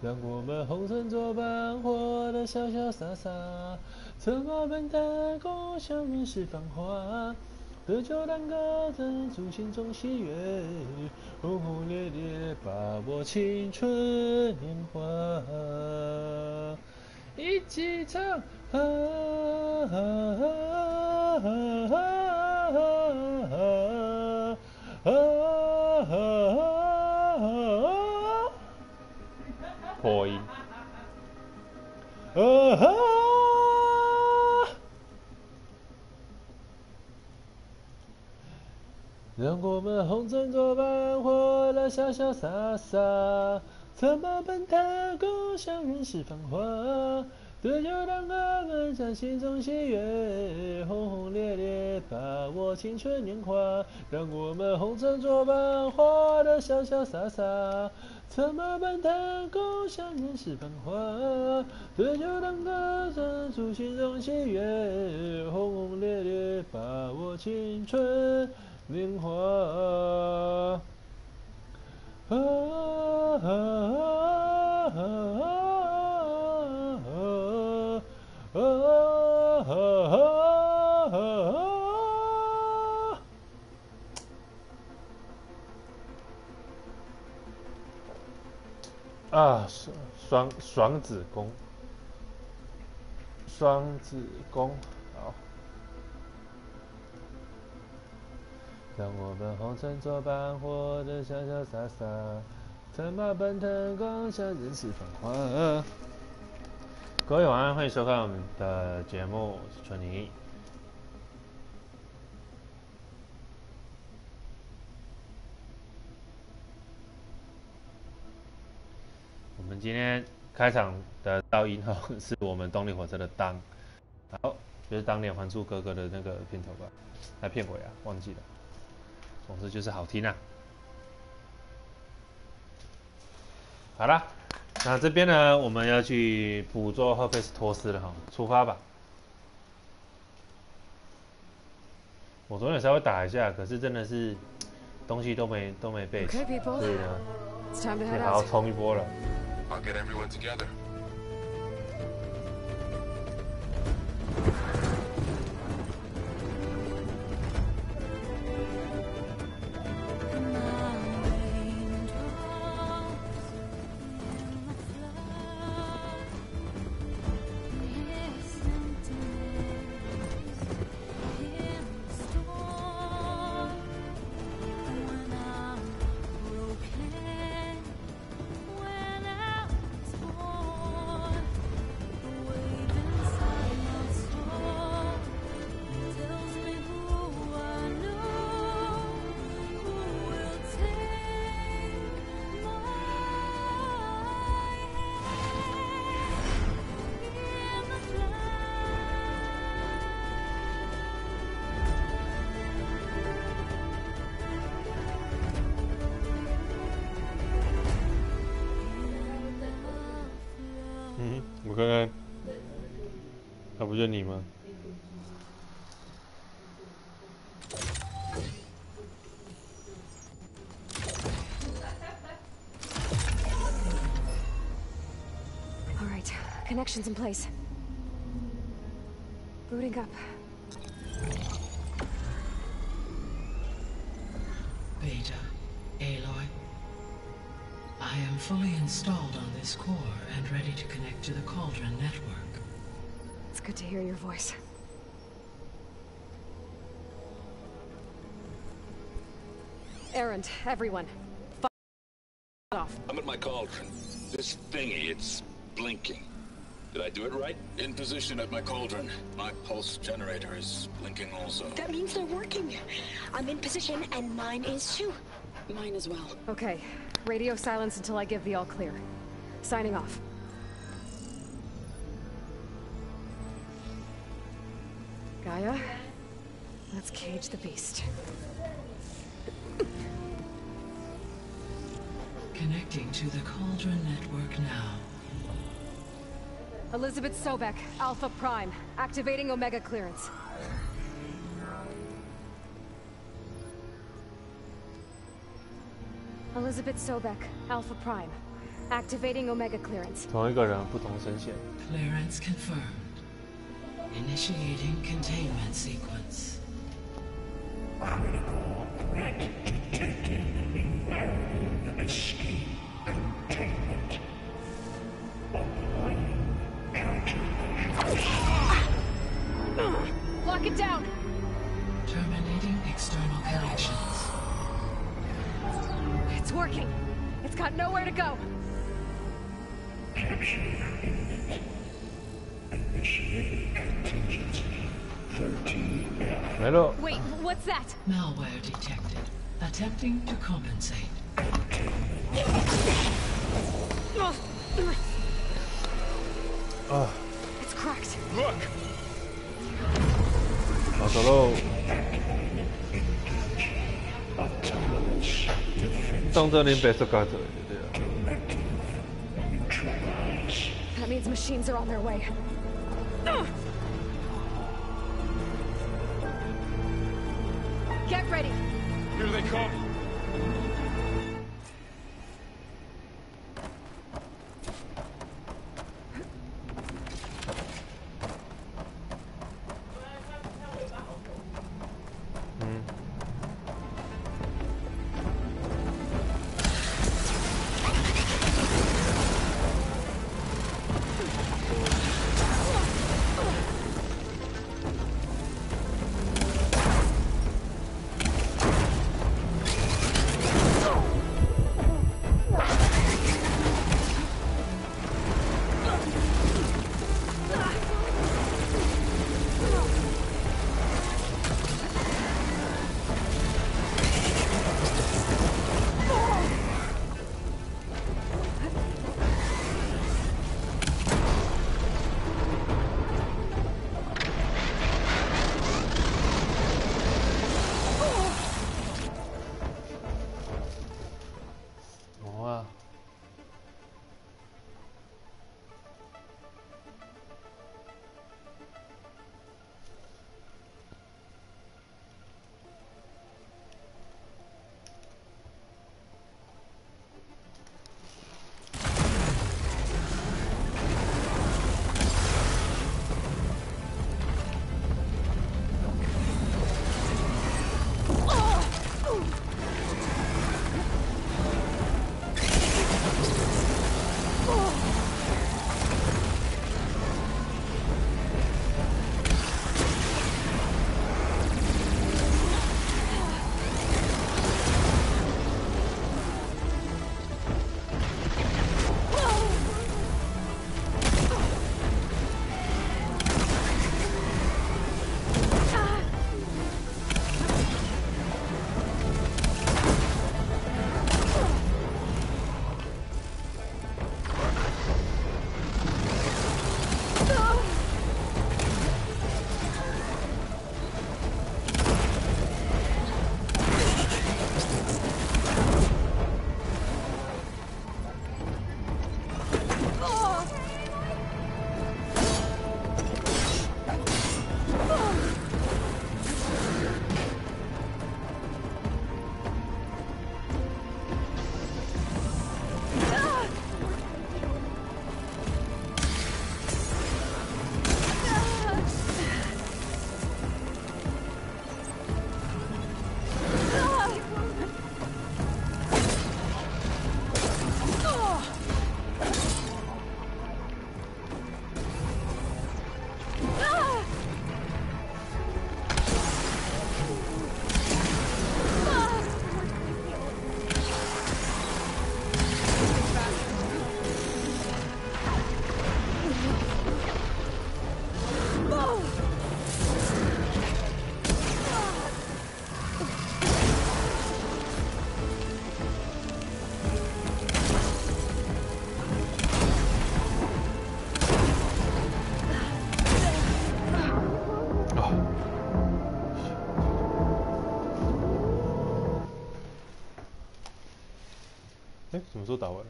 让我们红尘作伴，活得潇潇洒洒。策马奔腾，共享人世繁华。得酒当歌，珍珠心中喜悦，轰轰烈烈，把握青春年华。一起唱，啊啊啊啊啊啊！破音。让我们红尘作伴，活得潇潇洒洒。策马奔腾，共享人世繁华。得酒当歌，分享心中喜悦，轰轰烈烈，把握青春年华。让我们红尘作伴，活得潇潇洒洒。策马奔腾，共享人世繁华。得酒当歌，珍珠心中喜悦，轰轰烈烈，把握青春年华。啊啊啊啊！双子宫，双子宫，好。让我们红尘作伴，活得潇潇洒洒。策马奔腾，共享人世繁华。各位晚安，欢迎收看我们的节目，我是春泥。我们今天开场的噪音是我们动力火车的当，好，就是当年《还珠格格》的那个片头吧，还片尾啊，忘记了。总之就是好听啊。好啦，那这边呢，我们要去捕捉赫菲斯托斯了哈，出发吧。我昨天稍微打一下，可是真的是东西都没背齐，所以呢，得好好冲一波了。I'll get everyone together.我看看，那不就你吗？ All right, connections in place. Booting up. Beta, Aloy. I am fully installed on this core and ready to connect to the Cauldron network. It's good to hear your voice. Errand, everyone. Off. I'm at my cauldron. This thingy, it's blinking. Did I do it right? In position at my cauldron. My pulse generator is blinking also. That means they're working. I'm in position, and mine is too. Mine as well. Okay. Radio silence until I give the all clear. Signing off. Gaia, let's cage the beast. Connecting to the Cauldron network now. Elizabeth Sobek, Alpha Prime, activating Omega clearance. Elizabeth Sobek, Alpha Prime, Activating Omega clearance. 同一个人，不同声线。Clearance confirmed. Initiating containment sequence. Critical threat detected. Escape containment. Applying countermeasures. Lock it down! Terminating external connections. It's working. It's got nowhere to go. Capture imminent. Initiating contingency 13F. 没了。 Wait, what's that? Malware detected. Attempting to compensate. It's cracked. Look! 好，走喽。当这林北是该走的，对啊。 That means machines are on their way. Get ready. Here they come!哎，什么时候打完了？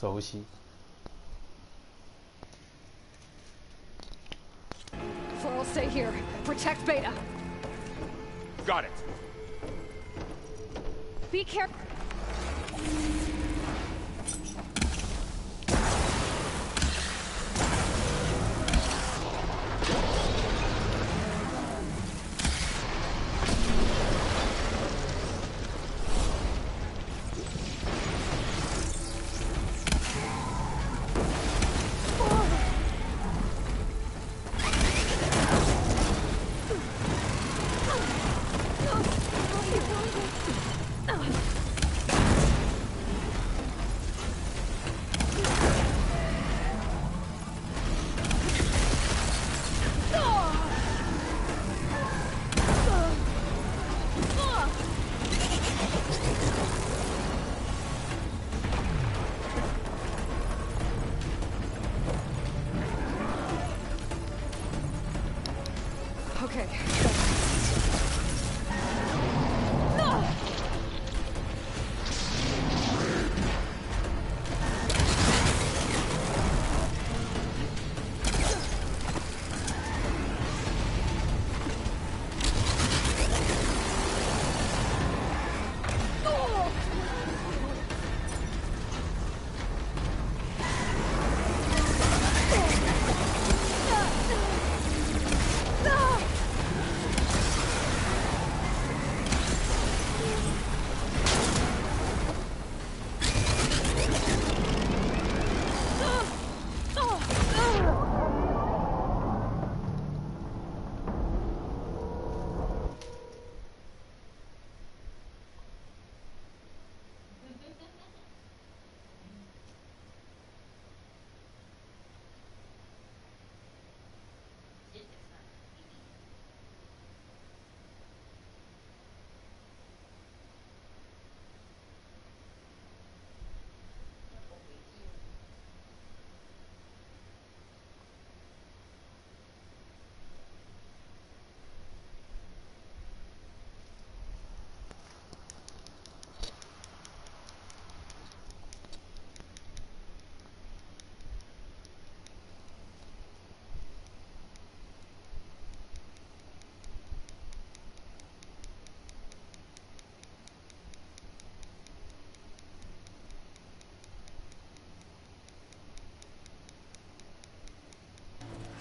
熟悉。Floral, stay here. Protect Beta. Got it. Be careful. Okay.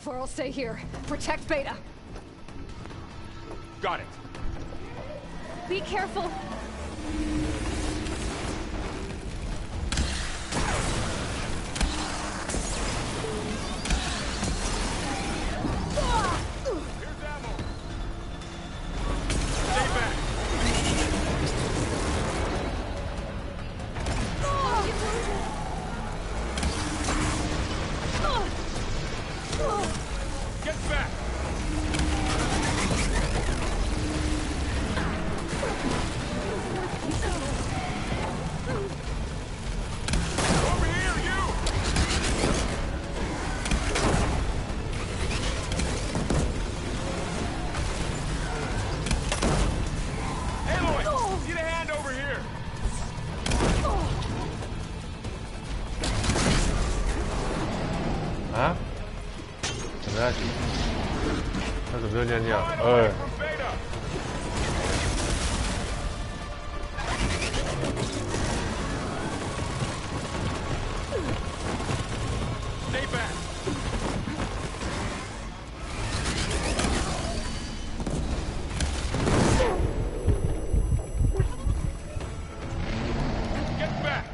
Floral, stay here. Protect Beta. Got it. Be careful. Here's ammo. Stay back. Get back. Over here, you. Aloy, get a hand over here.啊？怎么下去？他怎么又尿尿？ Right away from Beta. Stay back. Get back.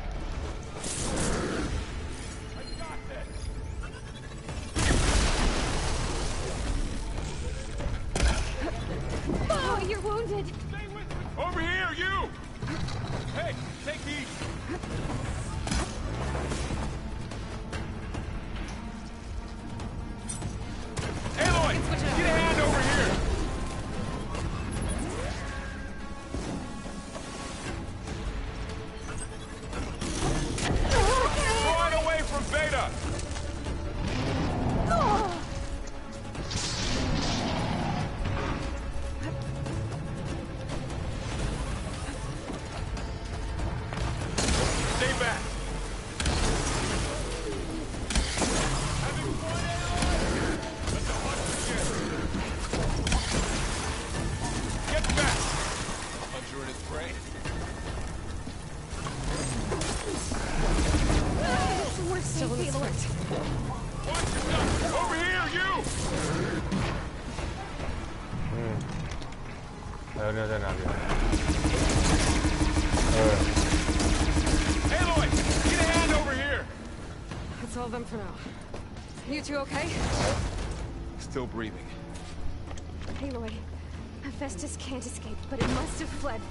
I got this. Oh, you're wounded. Stay with me. Over here, you. Hey, take these. Aloy, get a hand over here. Drawing away from Beta. Stay back. 有那在哪边Aloy, get a hand over here. That's all of them for now. You two okay? Still breathing. Aloy, Hephaestus can't escape, but it must have fled.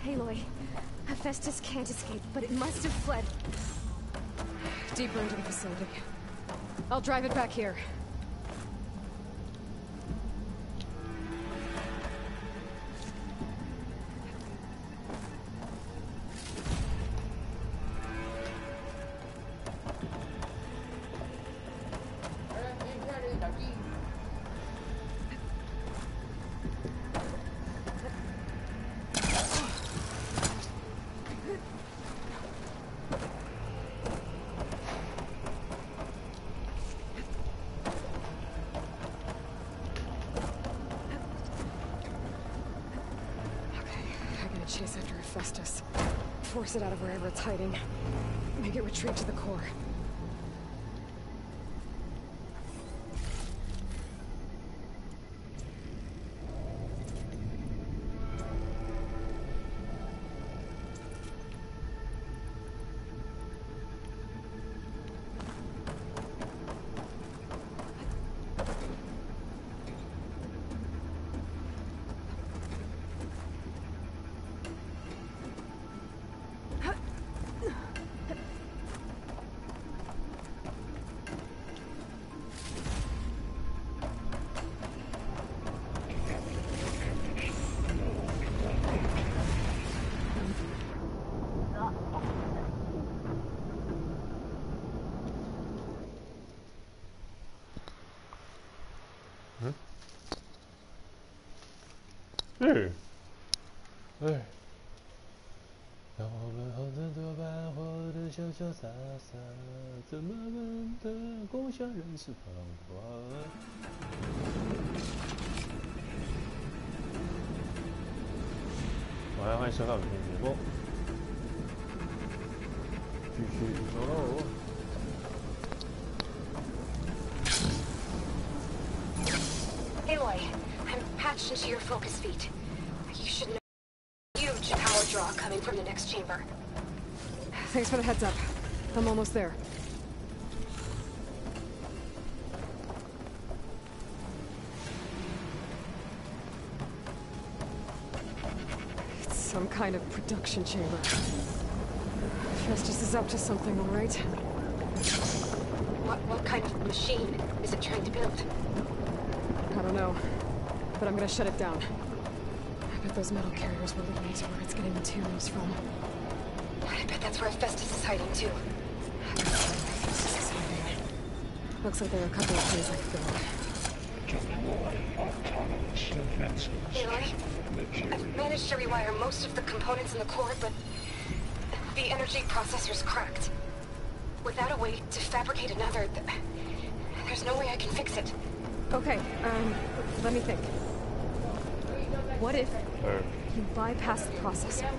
Aloy, Hephaestus can't escape, but it must have fled. Deeper into the facility. I'll drive it back here. Chase after Hephaestus. Force it out of wherever it's hiding. Make it retreat to the core.让我们红尘作伴，活得潇潇洒洒，怎么能的共享人世繁华？晚安，欢迎收看我们的节目，继续走喽。Aloy, I'm patched into your focus feed. You should know huge power draw coming from the next chamber. Thanks for the heads up. I'm almost there. It's some kind of production chamber. Festus is up to something, all right? What kind of machine is it trying to build? I don't know, but I'm gonna shut it down. I bet those metal carriers will lead me to where it's getting materials from. I bet that's where Hephaestus is hiding too. Looks like there are a couple of places I could go. Aloy, I've managed to rewire most of the components in the core, but the energy processor's cracked. Without a way to fabricate another, there's no way I can fix it. Okay, let me think. What if you bypass the processor?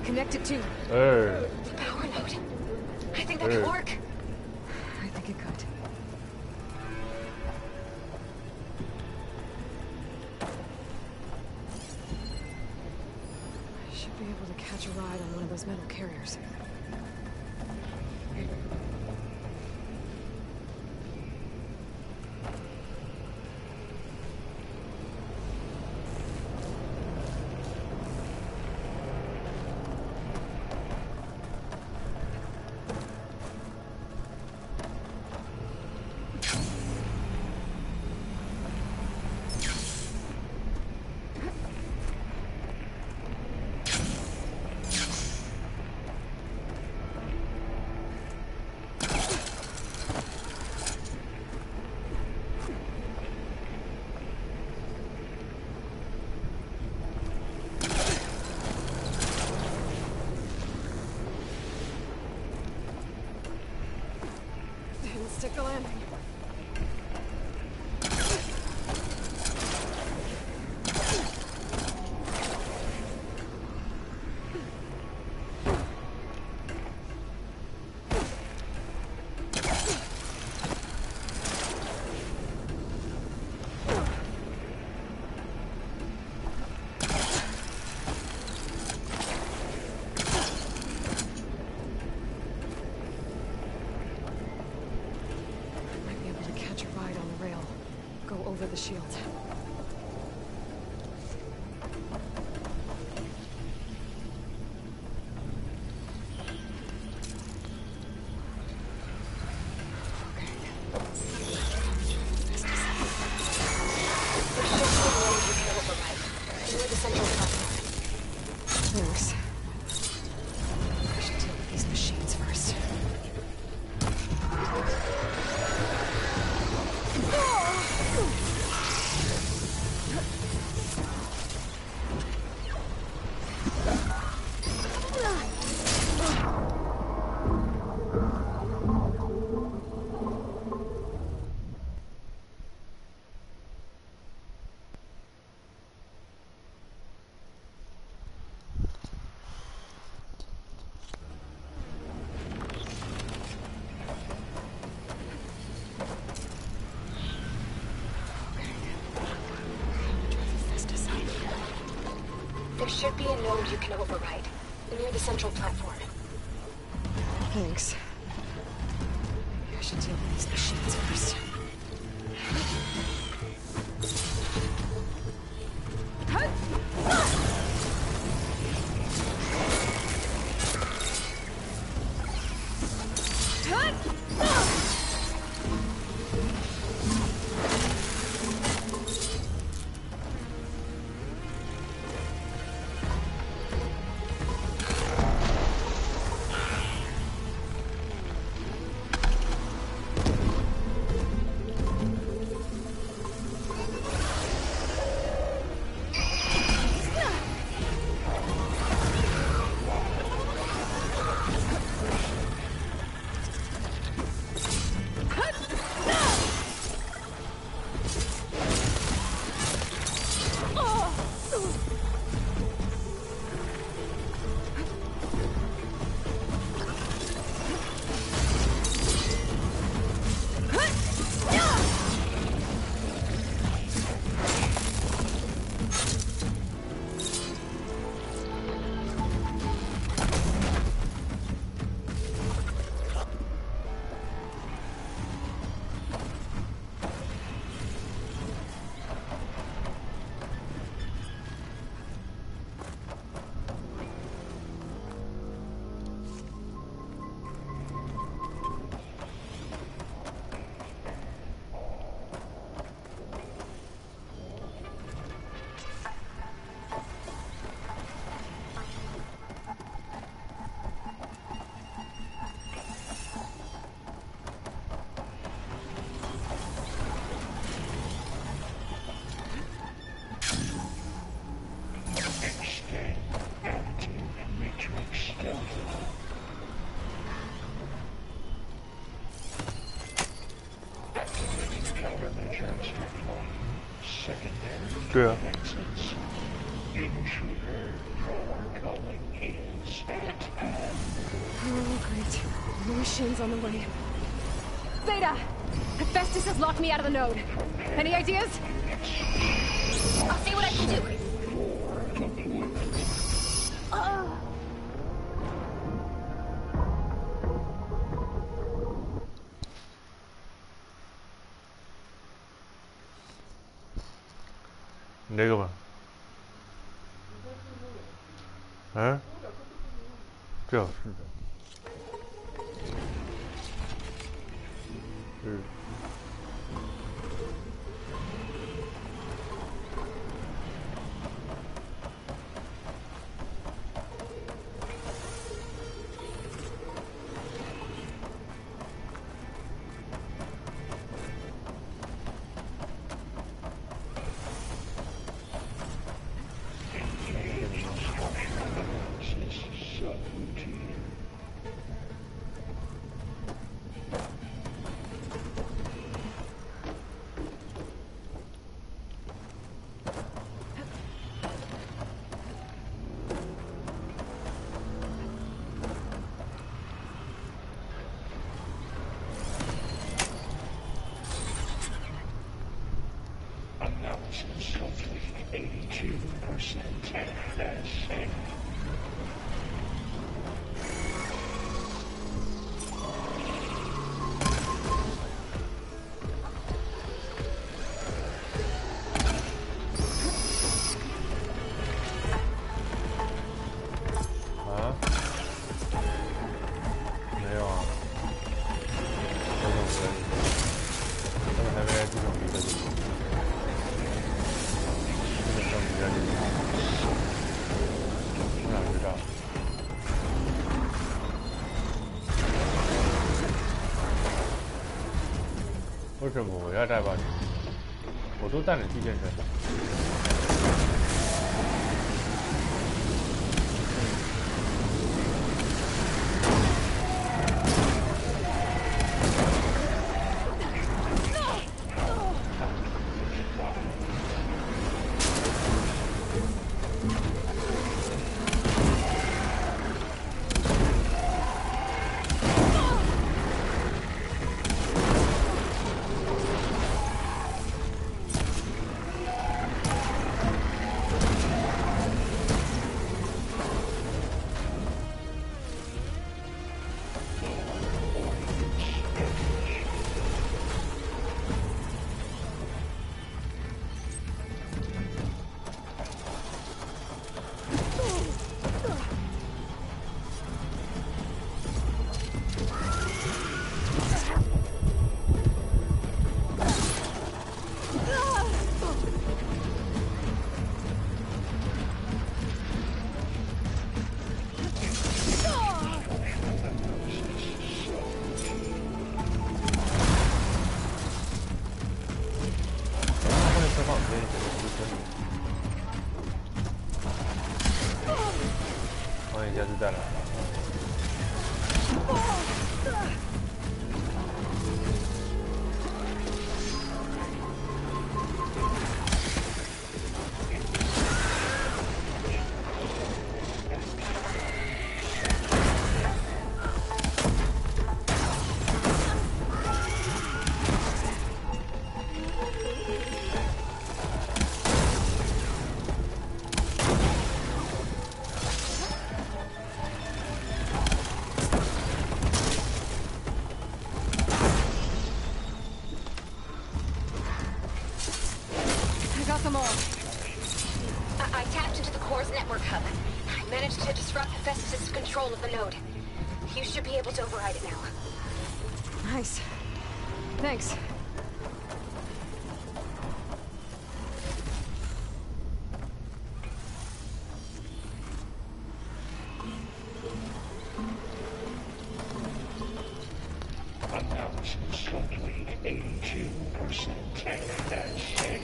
Connect it to the power node. I think that could work. I think it could. I should be able to catch a ride on one of those metal carriers. central platform. Thanks. I should deal with these machines first. There should be a node you can override, near the central platform. Thanks. Maybe I should deal with these machines first.对啊。Oh, great. More machines on the way. Beta! Hephaestus has locked me out of the node. Any ideas? I'll see what I can do. Oh. 你在干嘛？啊？最好是的。是。他们还没来地上比赛，基本上比赛。什么我要带把你？我都带了巨剑神。下次再来。I tapped into the core's network hub. I managed to disrupt Hephaestus' control of the node. You should be able to override it now. Nice. Thanks. Announcement suddenly 82% tech that's safe.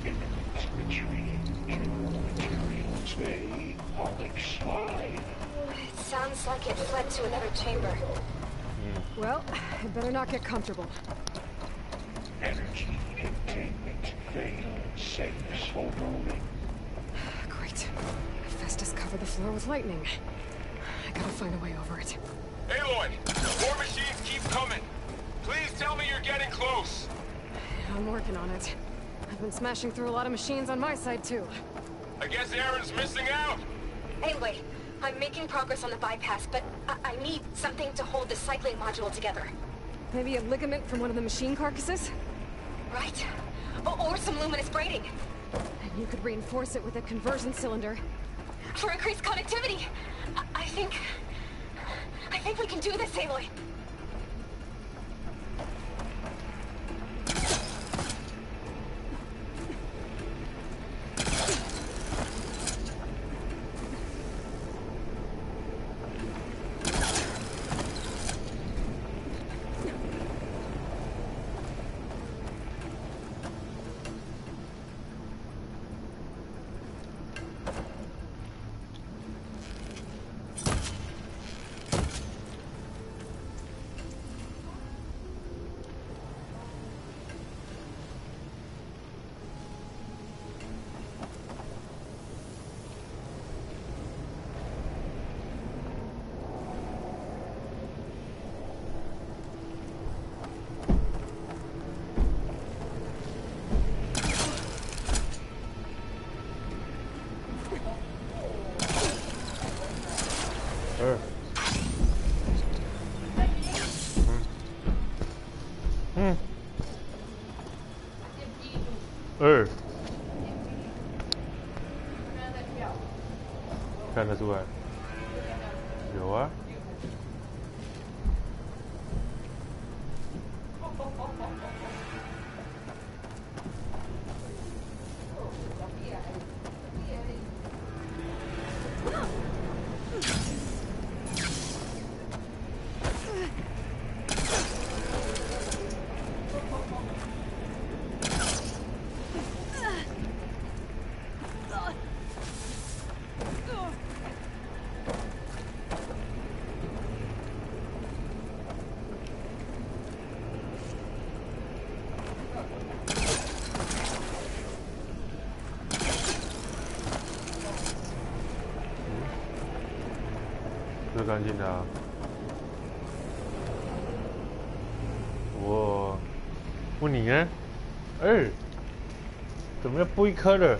Imminent retreat to materials bay Onyx slide. It sounds like it fled to another chamber. Well, I better not get comfortable. Energy containment failed. Safe for rolling. Great. Hephaestus covered the floor with lightning. I gotta find a way over it. Aloy, more machines keep coming. Please tell me you're getting close. I'm working on it. I've been smashing through a lot of machines on my side, too. I guess Aaron's missing out. Anyway, I'm making progress on the bypass, but I need something to hold the cycling module together. Maybe a ligament from one of the machine carcasses? Right. Or some luminous braiding. And you could reinforce it with a conversion cylinder. For increased connectivity. I think we can do this, Aloy.看得出来，有啊。最干净的啊。我问你呢？怎么要剥一颗了？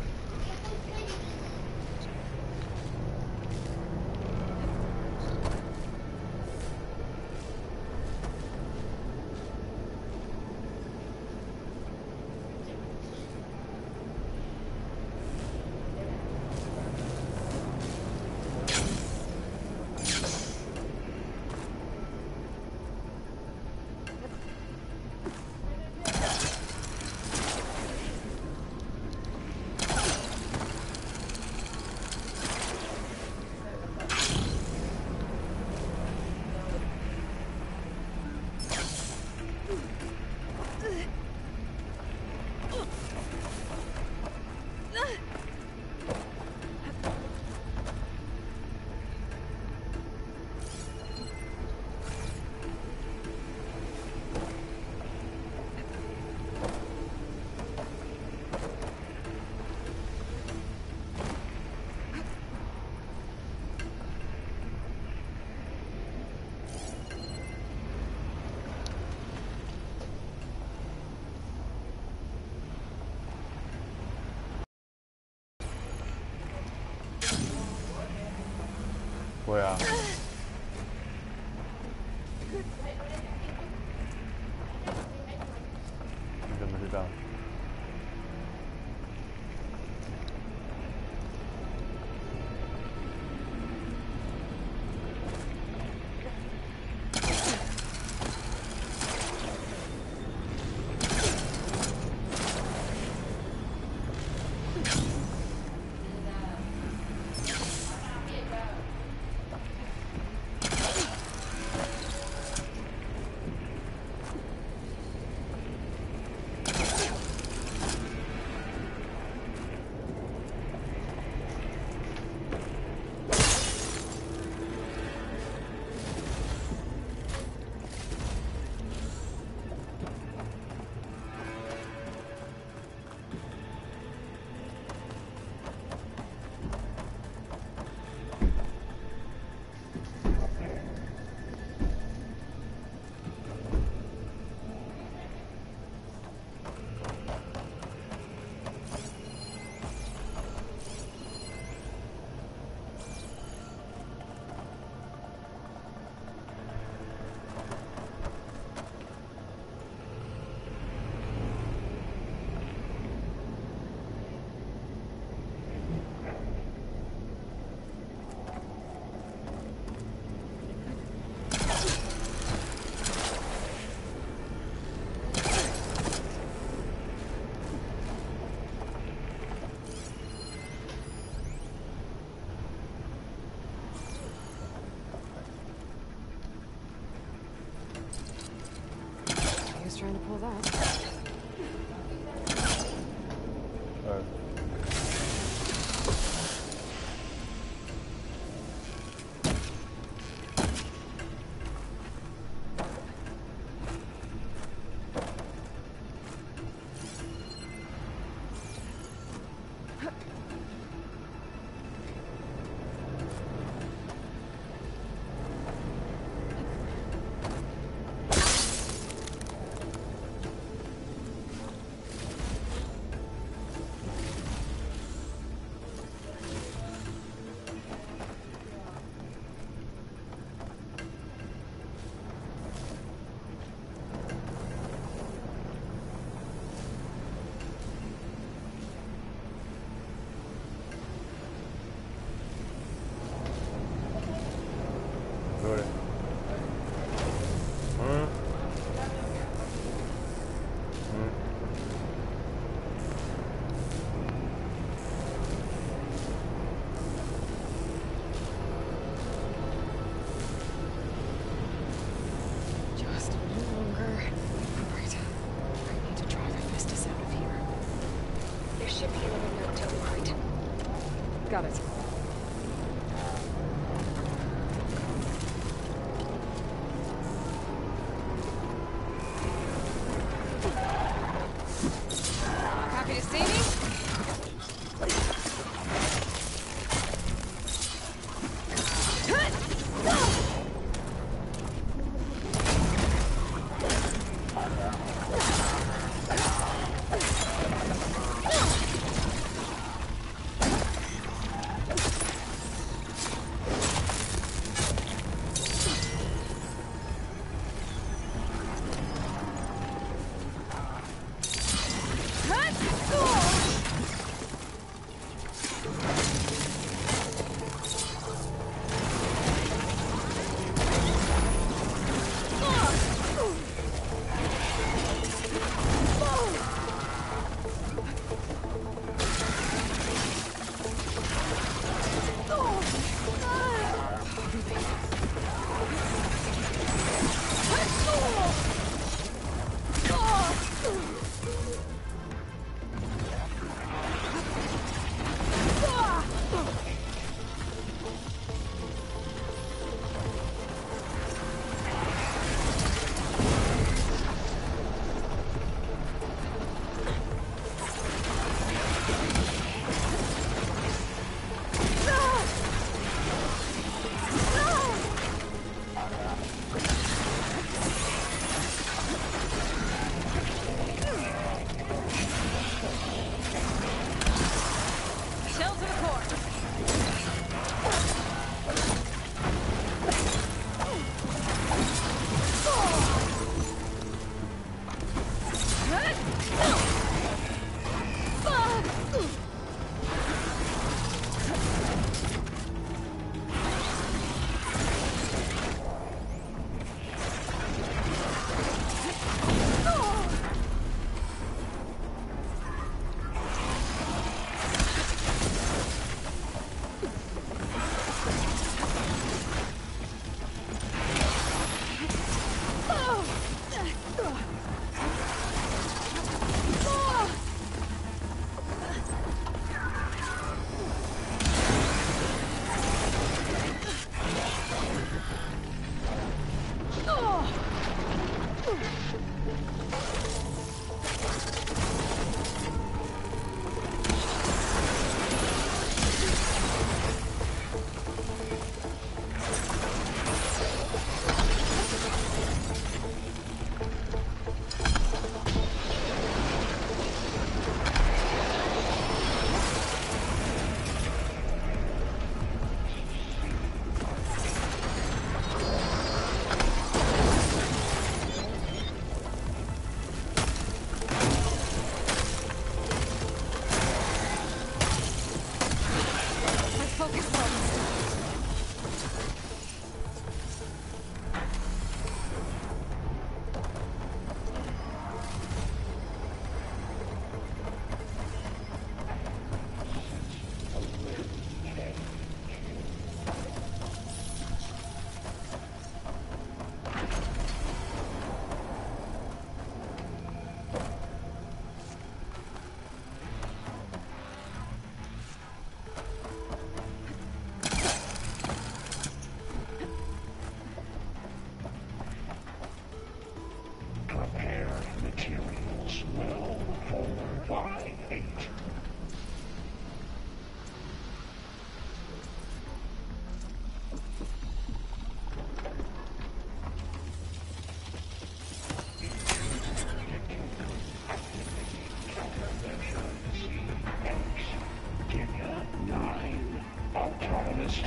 会啊。你怎么知道？Trying to pull that. Got it. Happy to see me?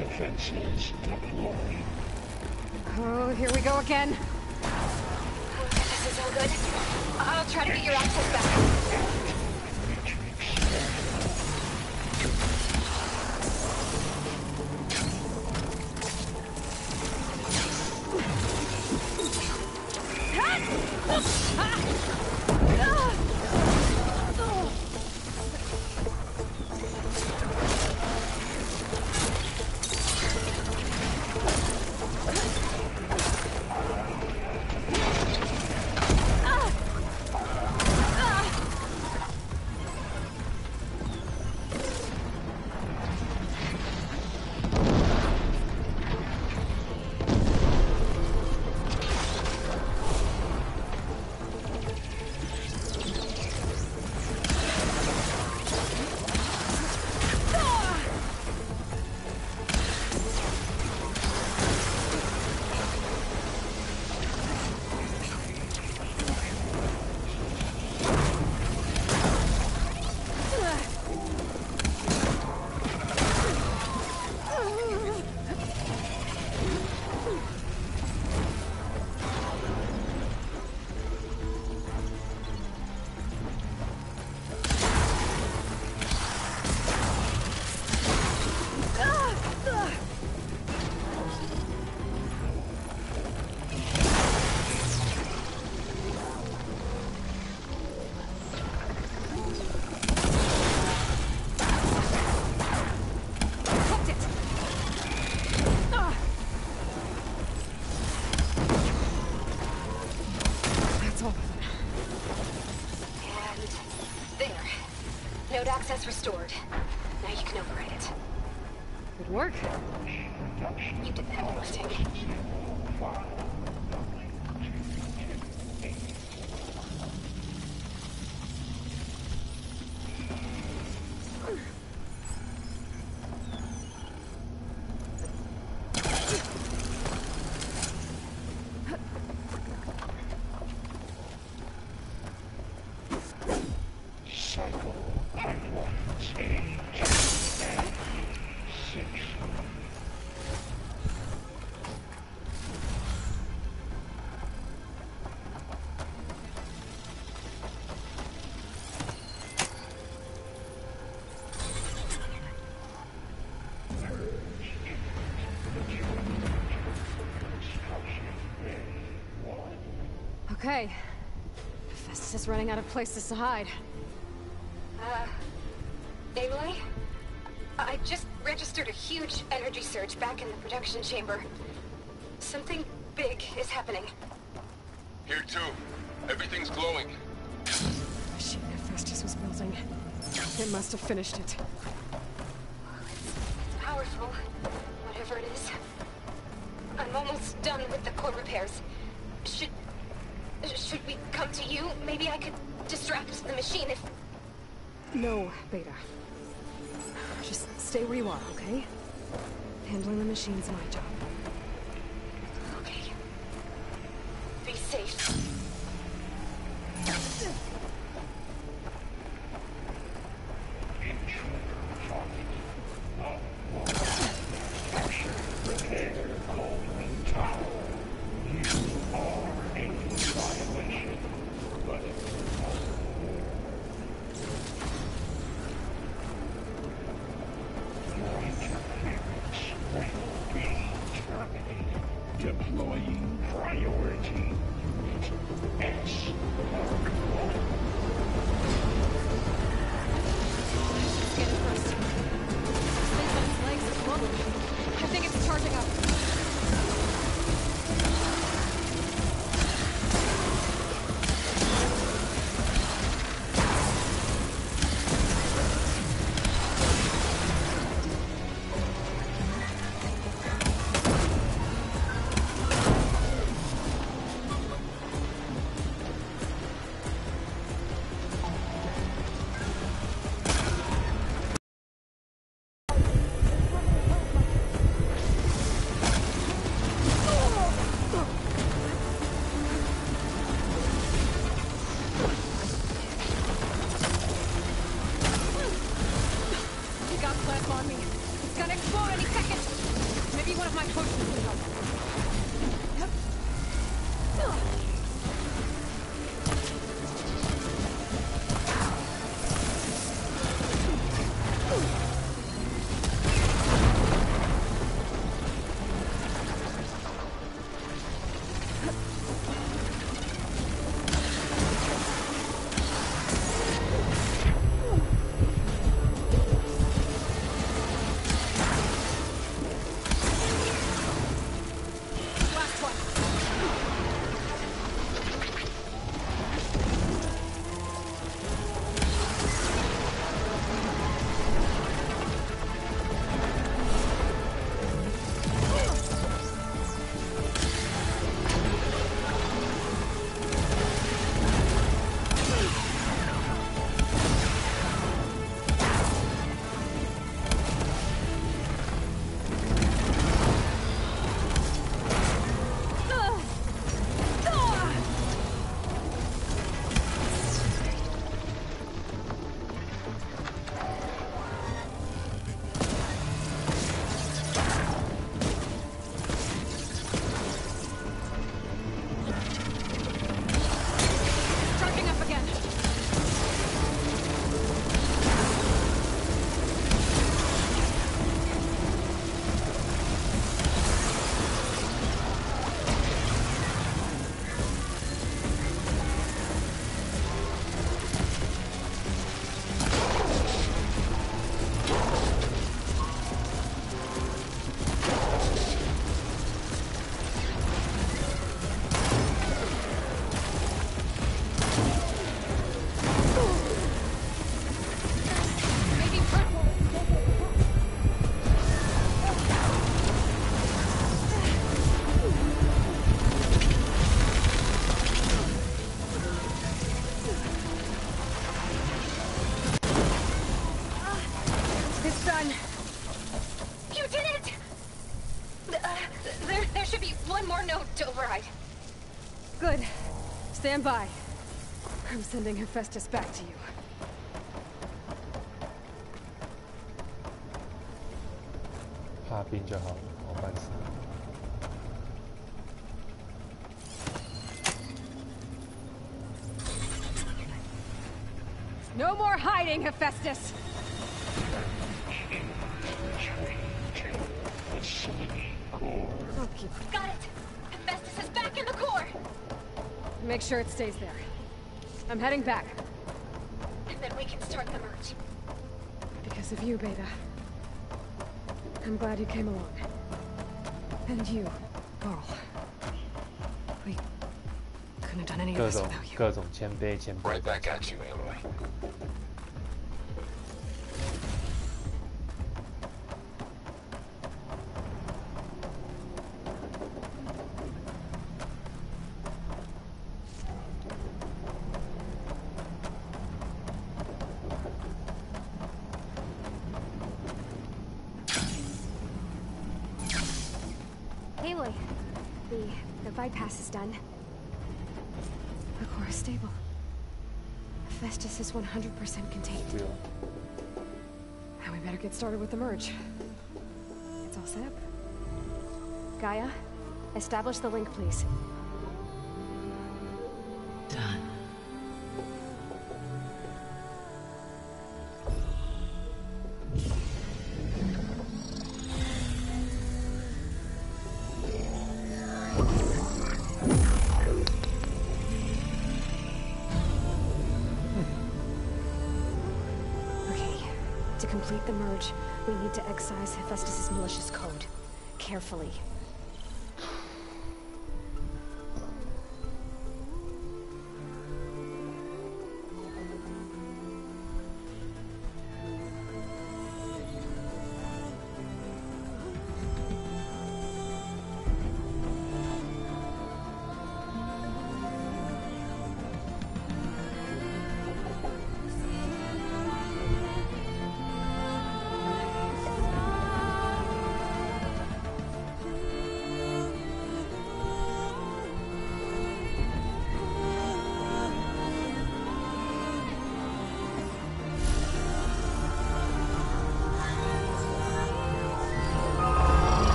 defenses deployed. Oh, here we go again. This is all good. I'll try to get your access back. Node access restored. Now you can override it. Good work. You did the heavy lifting. Okay. Festus is running out of places to hide. Aloy? I just registered a huge energy surge back in the production chamber. Something big is happening. Here too. Everything's glowing. The machine that Festus was building. It must have finished it. It's powerful, whatever it is. I'm almost done with the core repairs. Should we come to you? Maybe I could distract the machine if... No, Beta. Just stay where you are, okay? Handling the machine's my job. Okay. Be safe. Deploying priority. X. Get it first. Things on its legs is wobbling. I think it's charging up. On me. It's gonna explode any second! Maybe one of my potions will help. Good. Stand by. I'm sending Hephaestus back to you. No more hiding, Hephaestus! Okay. Got it! Hephaestus is back in the core! Make sure it stays there. I'm heading back. And then we can start the merge. Because of you, Beta. I'm glad you came along. And you, Carl. We couldn't have done any of this without you. 各种谦卑。 Right back at you, Aloy. Aloy, the bypass is done. The core is stable. Hephaestus is 100% contained. Now we better get started with the merge. It's all set up. Gaia, establish the link, please. Done. To complete the merge, we need to excise Hephaestus' malicious code. Carefully.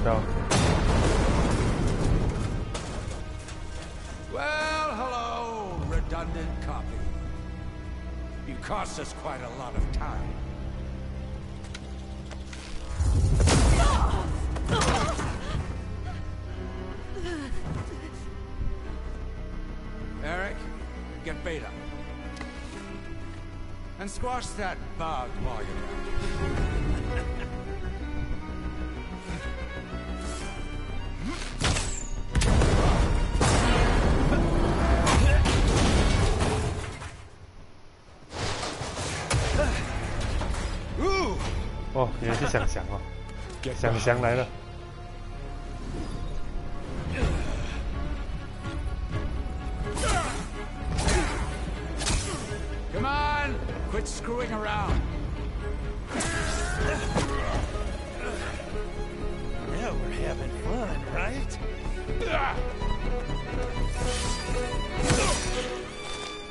到。Well, hello, redundant copy. You cost us quite a lot of time. Eric, get Beta. And squash that bug while you're at it.哦，原来是想翔哦，想翔来了。Come on, quit screwing around. Now we're having fun, right?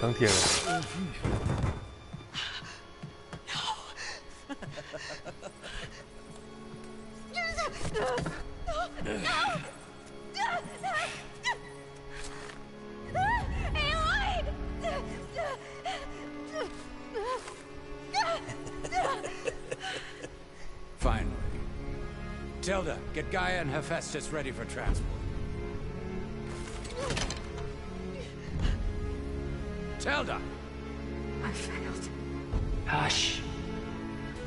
钢铁人。Finally. Tilda, get Gaia and Hephaestus ready for transport. Tilda! I failed. Hush.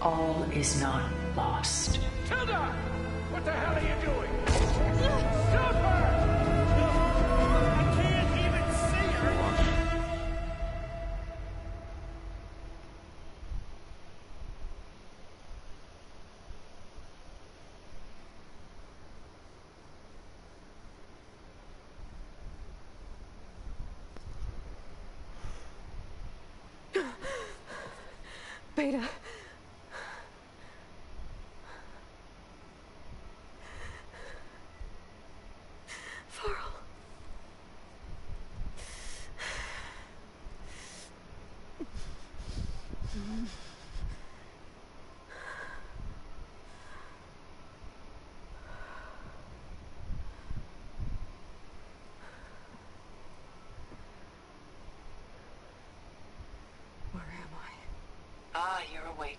All is not lost. Tilda! What the hell are you doing? Stop her! I can't even see her! Beta. Farrell. Where am I? Ah, you're awake.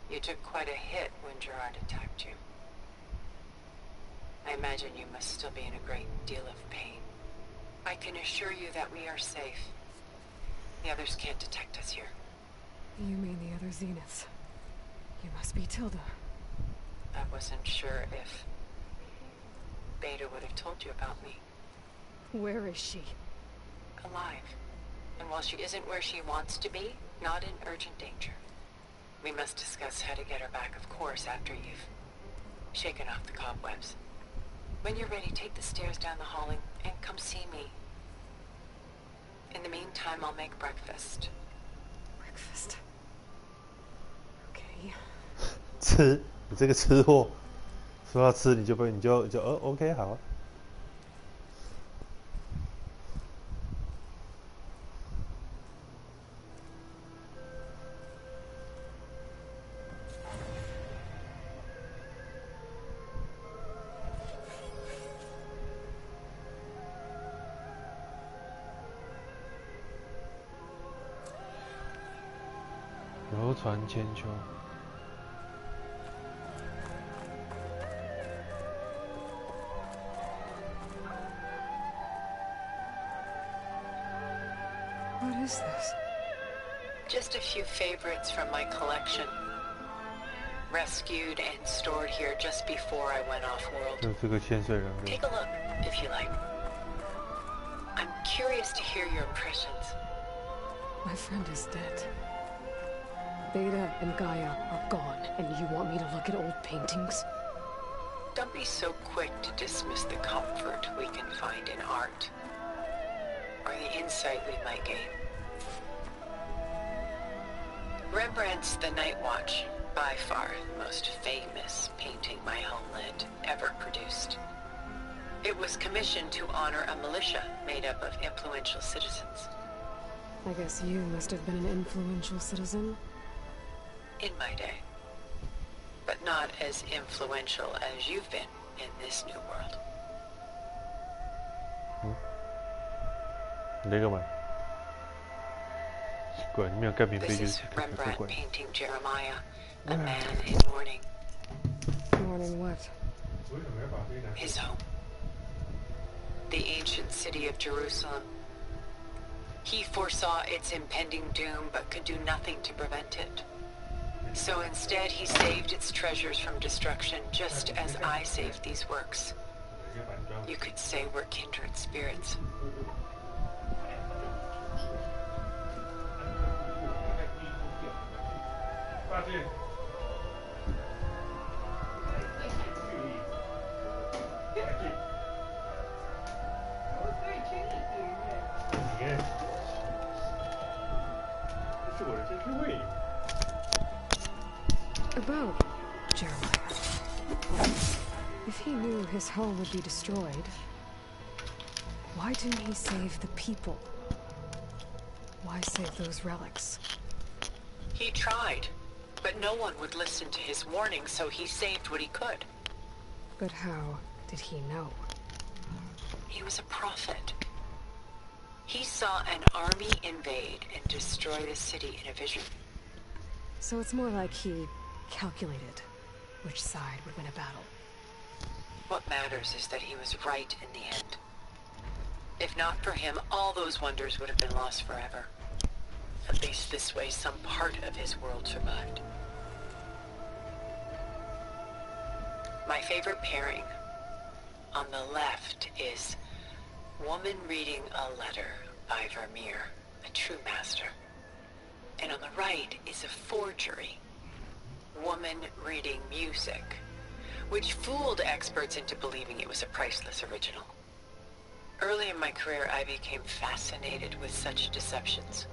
You took quite a hit when Gerard attacked you. I imagine you must still be in a great deal of pain. I can assure you that we are safe. The others can't detect us here. You mean the other Zeniths? You must be Tilda. I wasn't sure if Beta would have told you about me. Where is she? Alive. And while she isn't where she wants to be, not in urgent danger. We must discuss how to get her back, of course, after you've shaken off the cobwebs. When you're ready, take the stairs down the hall and come see me. In the meantime, I'll make breakfast. Breakfast. Okay. 吃，你这个吃货，说要吃你就OK 好。游船千秋。What is this? Just a few favorites from my collection. Rescued and stored here just before I went off-world. 就这个潜水人。Take a look, if you like. I'm curious to hear your impressions. My friend is dead. Beta and Gaia are gone, and you want me to look at old paintings? Don't be so quick to dismiss the comfort we can find in art, or the insight we might gain. Rembrandt's The Night Watch, by far the most famous painting my homeland ever produced. It was commissioned to honor a militia made up of influential citizens. I guess you must have been an influential citizen. In my day. but not as influential as you've been in this new world. 你在干嘛？奇怪，你没有盖棉被就 This 是 is 怪怪 Rembrandt 怪。 painting Jeremiah, a man in mourning. Mourning what? His home. The ancient city of Jerusalem. He foresaw its impending doom, but could do nothing to prevent it. So instead, he saved its treasures from destruction, just as I saved these works. You could say we're kindred spirits. About Jeremiah. If he knew his home would be destroyed, why didn't he save the people? Why save those relics? He tried, but no one would listen to his warning, so he saved what he could. But how did he know? He was a prophet. He saw an army invade and destroy the city in a vision. So it's more like he calculated which side would win a battle. What matters is that he was right in the end. If not for him, all those wonders would have been lost forever. At least this way, some part of his world survived. My favorite pairing on the left is woman reading a letter by Vermeer, a true master. And on the right is a forgery, woman reading music, which fooled experts into believing it was a priceless original. Early in my career, I became fascinated with such deceptions.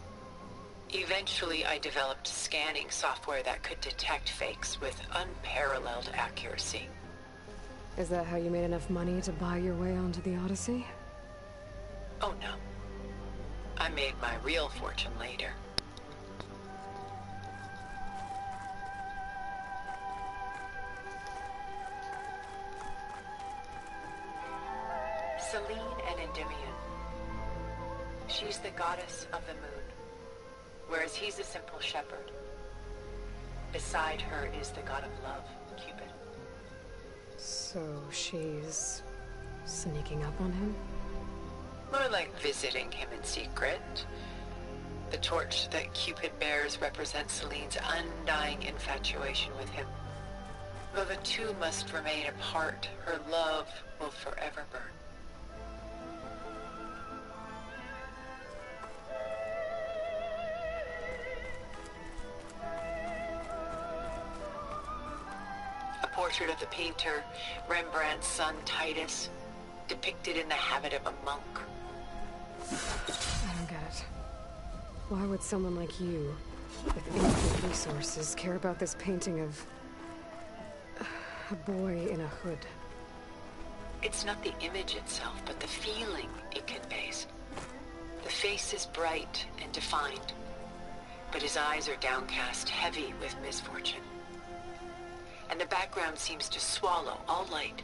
Eventually, I developed scanning software that could detect fakes with unparalleled accuracy. Is that how you made enough money to buy your way onto the Odyssey? Oh no. I made my real fortune later. Selene and Endymion. She's the goddess of the moon, whereas he's a simple shepherd. Beside her is the god of love, Cupid. So she's sneaking up on him? More like visiting him in secret. The torch that Cupid bears represents Selene's undying infatuation with him. Though the two must remain apart, her love will forever burn. A portrait of the painter, Rembrandt's son Titus, depicted in the habit of a monk. I don't get it. Why would someone like you, with infinite resources, care about this painting of a boy in a hood? It's not the image itself, but the feeling it conveys. The face is bright and defined, but his eyes are downcast, heavy with misfortune. And the background seems to swallow all light.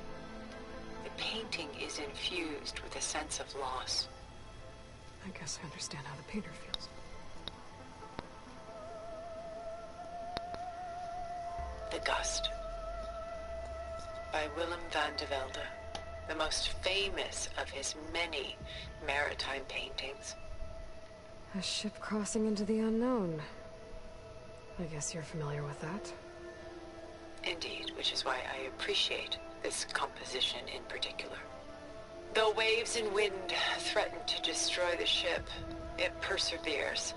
The painting is infused with a sense of loss. I guess I understand how the painter feels. The Gust, by Willem van de Velde, the most famous of his many maritime paintings. A ship crossing into the unknown. I guess you're familiar with that. Indeed, which is why I appreciate this composition in particular. Though waves and wind threaten to destroy the ship, it perseveres,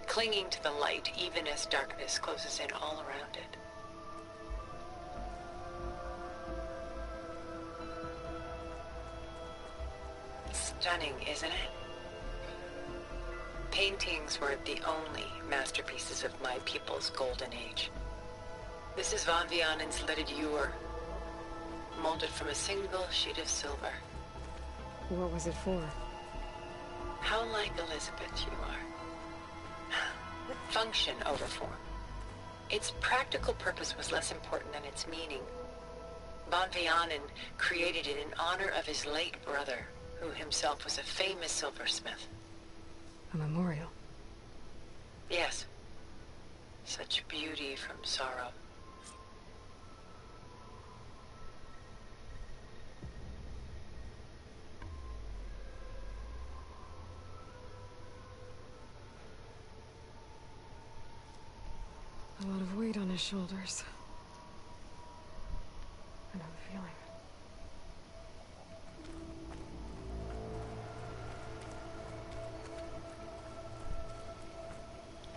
clinging to the light even as darkness closes in all around it. Stunning, isn't it? Paintings were the only masterpieces of my people's golden age. This is Van Vianen's Leaded Ewer, molded from a single sheet of silver. What was it for? How like Elizabeth you are. Function over form. Its practical purpose was less important than its meaning. Von Vianen created it in honor of his late brother, who himself was a famous silversmith. A memorial? Yes. Such beauty from sorrow. A lot of weight on his shoulders. I know the feeling.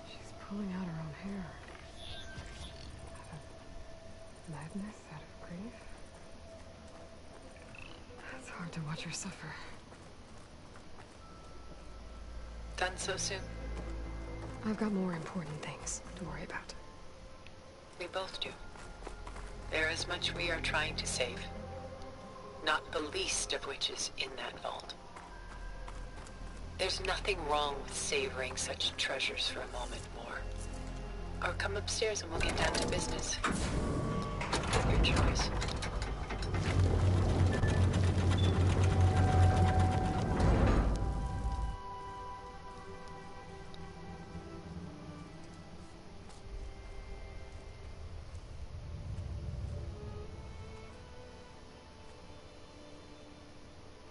She's pulling out her own hair. Out of madness, out of grief. It's hard to watch her suffer. Done so soon? I've got more important things to worry about. We both do. There is much we are trying to save. Not the least of which is in that vault. There's nothing wrong with savoring such treasures for a moment more. Or come upstairs and we'll get down to business. Your choice.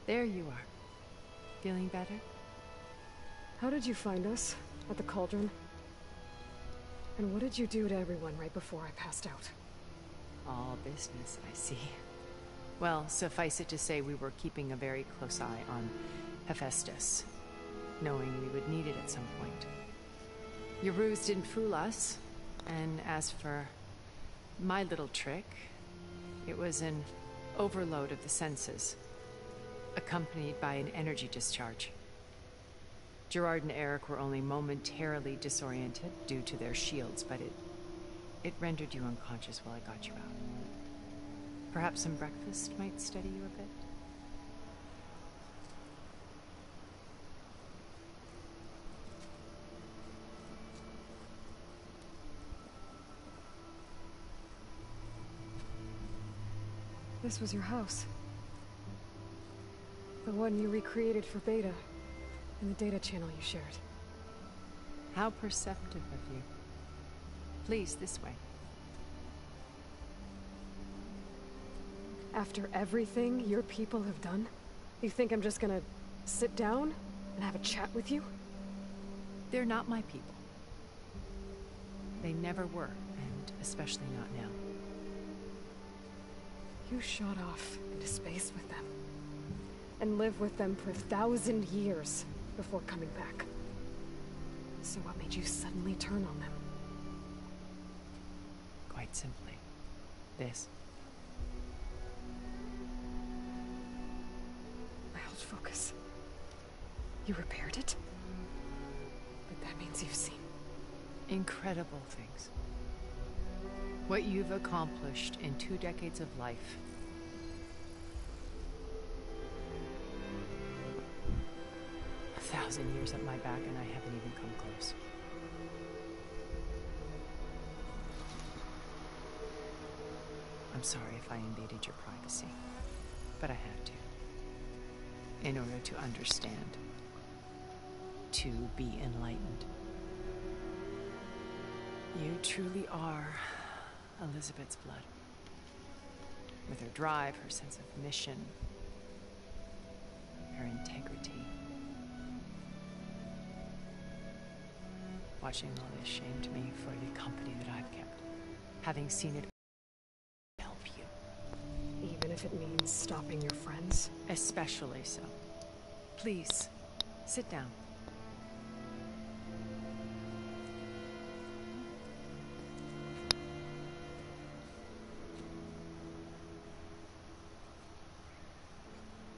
There you are. Feeling better? How did you find us? At the cauldron? And what did you do to everyone right before I passed out? All business, I see. Well, suffice it to say we were keeping a very close eye on Hephaestus, knowing we would need it at some point. Your ruse didn't fool us, and as for my little trick, it was an overload of the senses, accompanied by an energy discharge. Gerard and Eric were only momentarily disoriented due to their shields, but it rendered you unconscious while I got you out. Perhaps some breakfast might steady you a bit? This was your house. The one you recreated for Beta, in the data channel you shared. How perceptive of you. Please, this way. After everything your people have done, you think I'm just gonna sit down and have a chat with you? They're not my people. They never were, and especially not now. You shot off into space with them. And lived with them for 1,000 years before coming back. So what made you suddenly turn on them? Quite simply, this. My old focus. You repaired it? But that means you've seen incredible things. What you've accomplished in 2 decades of life. A 1,000 years at my back and I haven't even come close. I'm sorry if I invaded your privacy, but I had to. In order to understand. To be enlightened. You truly are Elizabeth's blood. With her drive, her sense of mission, her integrity. Watching all this shamed me for the company that I've kept. Having seen it help you. Even if it means stopping your friends? Especially so. Please, sit down.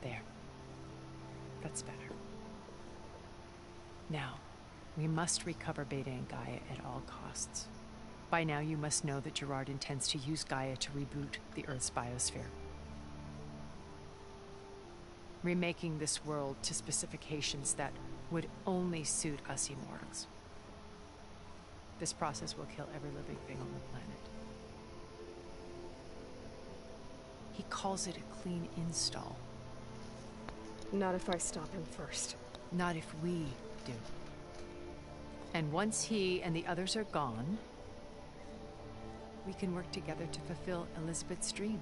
There. That's better. Now, we must recover Beta and Gaia at all costs. By now, you must know that Gerard intends to use Gaia to reboot the Earth's biosphere. Remaking this world to specifications that would only suit us immortals. This process will kill every living thing on the planet. He calls it a clean install. Not if I stop him first. Not if we do. And once he and the others are gone, we can work together to fulfill Elizabeth's dream.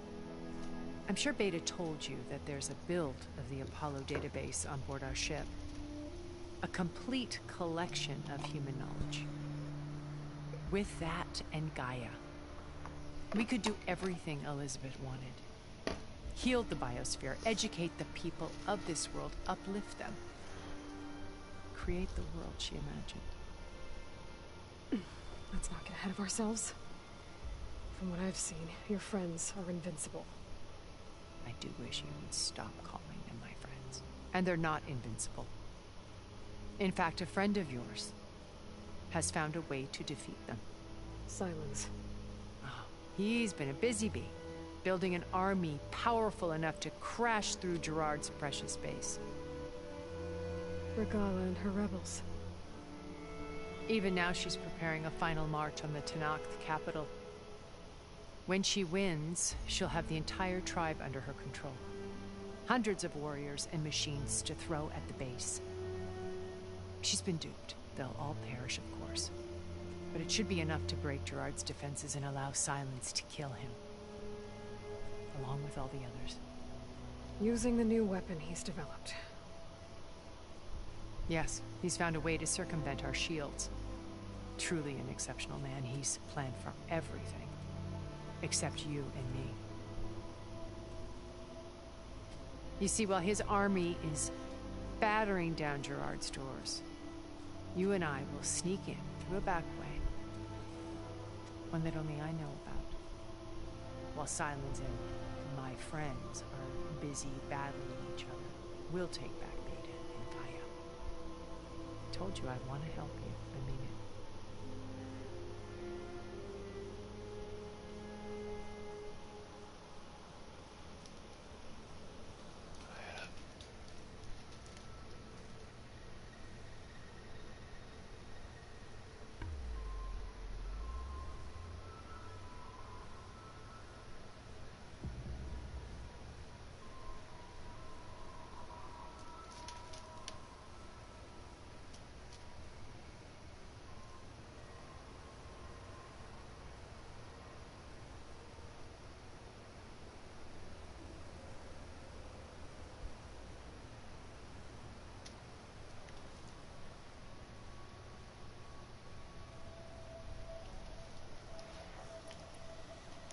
I'm sure Beta told you that there's a build of the Apollo database on board our ship. A complete collection of human knowledge. With that and Gaia, we could do everything Elizabeth wanted. Heal the biosphere, educate the people of this world, uplift them. Create the world she imagined. Let's not get ahead of ourselves. From what I've seen, your friends are invincible. I do wish you would stop calling them my friends. And they're not invincible. In fact, a friend of yours has found a way to defeat them. Silence. Oh, he's been a busy bee, building an army powerful enough to crash through Gerard's precious base. Regala and her rebels. Even now she's preparing a final march on the Tanakh capital. When she wins, she'll have the entire tribe under her control. Hundreds of warriors and machines to throw at the base. She's been duped. They'll all perish, of course. But it should be enough to break Gerard's defenses and allow Silence to kill him. Along with all the others. Using the new weapon he's developed. Yes, he's found a way to circumvent our shields. Truly an exceptional man. He's planned for everything. Except you and me. You see, while his army is battering down Gerard's doors, you and I will sneak in through a back way. One that only I know about. While Silence and my friends are busy battling each other, we'll take back Beta and Gaia. I told you I want to help you. I mean it.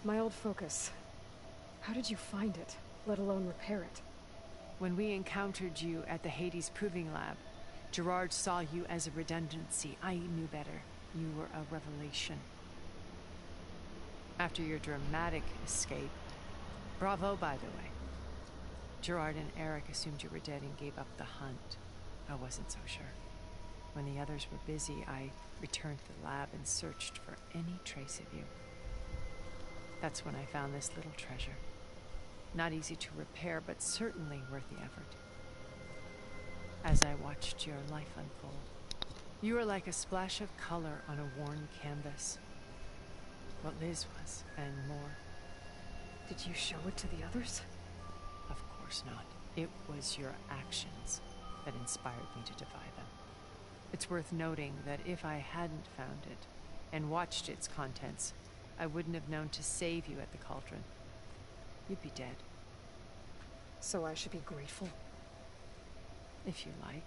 My old focus. How did you find it, let alone repair it? When we encountered you at the Hades Proving Lab, Gerard saw you as a redundancy. I knew better. You were a revelation. After your dramatic escape, bravo, by the way. Gerard and Eric assumed you were dead and gave up the hunt. I wasn't so sure. When the others were busy, I returned to the lab and searched for any trace of you. That's when I found this little treasure. Not easy to repair, but certainly worth the effort. As I watched your life unfold, you were like a splash of color on a worn canvas. What Liz was, and more. Did you show it to the others? Of course not. It was your actions that inspired me to defy them. It's worth noting that if I hadn't found it and watched its contents, I wouldn't have known to save you at the cauldron. You'd be dead. So I should be grateful? If you like.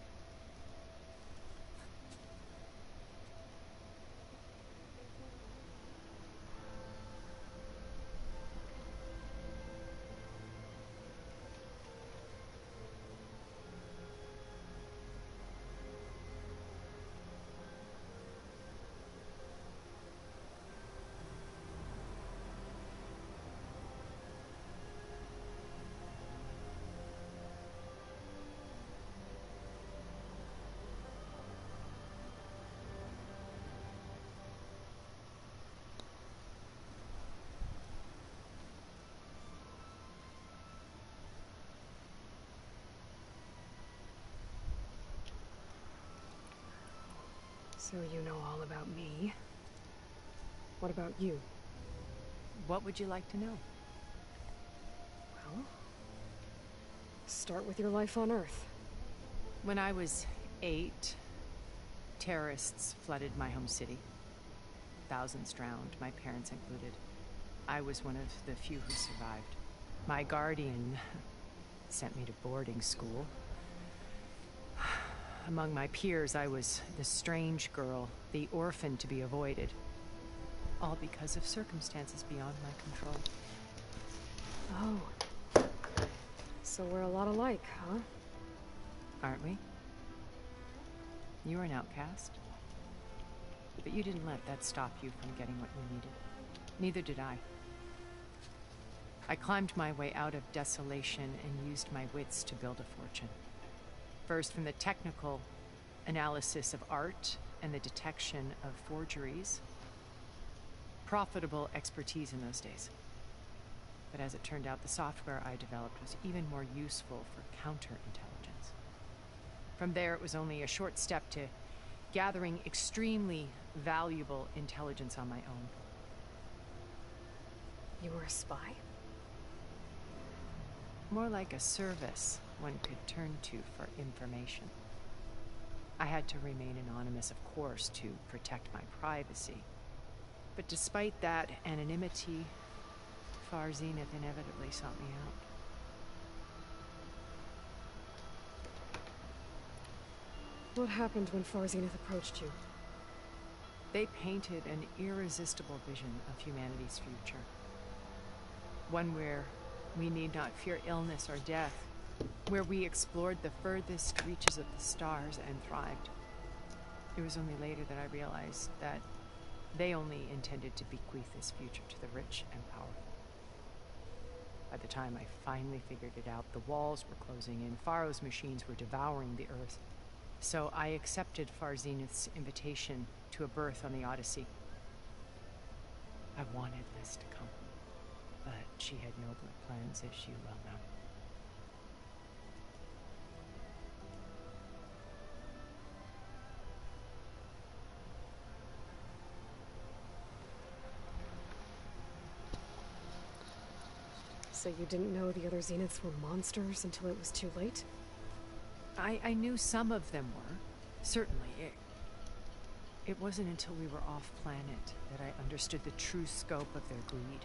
So you know all about me? What about you? What would you like to know? Well, start with your life on Earth. When I was 8, terrorists flooded my home city. Thousands drowned, my parents included. I was one of the few who survived. My guardian sent me to boarding school. Among my peers, I was the strange girl, the orphan to be avoided. All because of circumstances beyond my control. Oh. So we're a lot alike, huh? Aren't we? You were an outcast. But you didn't let that stop you from getting what you needed. Neither did I. I climbed my way out of desolation and used my wits to build a fortune. First from the technical analysis of art and the detection of forgeries. Profitable expertise in those days. But as it turned out, the software I developed was even more useful for counterintelligence. From there, it was only a short step to gathering extremely valuable intelligence on my own. You were a spy? More like a service one could turn to for information. I had to remain anonymous, of course, to protect my privacy. But despite that anonymity, Far Zenith inevitably sought me out. What happened when Far Zenith approached you? They painted an irresistible vision of humanity's future. One where we need not fear illness or death, where we explored the furthest reaches of the stars and thrived. It was only later that I realized that they only intended to bequeath this future to the rich and powerful. By the time I finally figured it out, the walls were closing in, Faro's machines were devouring the Earth. So I accepted Far Zenith's invitation to a berth on the Odyssey. I wanted Liz to come, but she had nobler plans, as you well know. So you didn't know the other Zeniths were monsters until it was too late? I knew some of them were. Certainly. It wasn't until we were off-planet that I understood the true scope of their greed.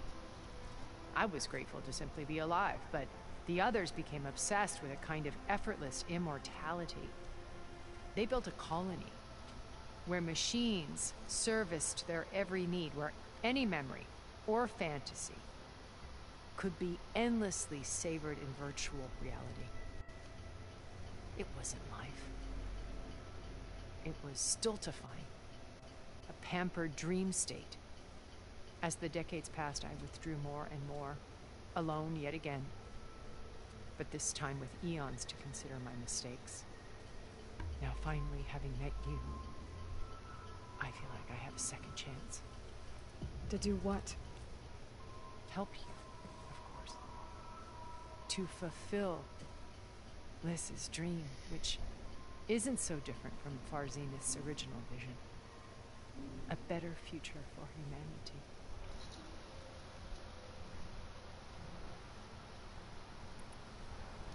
I was grateful to simply be alive, but the others became obsessed with a kind of effortless immortality. They built a colony where machines serviced their every need, where any memory or fantasy could be endlessly savored in virtual reality. It wasn't life. It was stultifying, a pampered dream state. As the decades passed, I withdrew more and more, alone yet again, but this time with eons to consider my mistakes. Now finally, having met you, I feel like I have a second chance. To do what? Help you. To fulfill Liz's dream, which isn't so different from Far Zenith's original vision. A better future for humanity.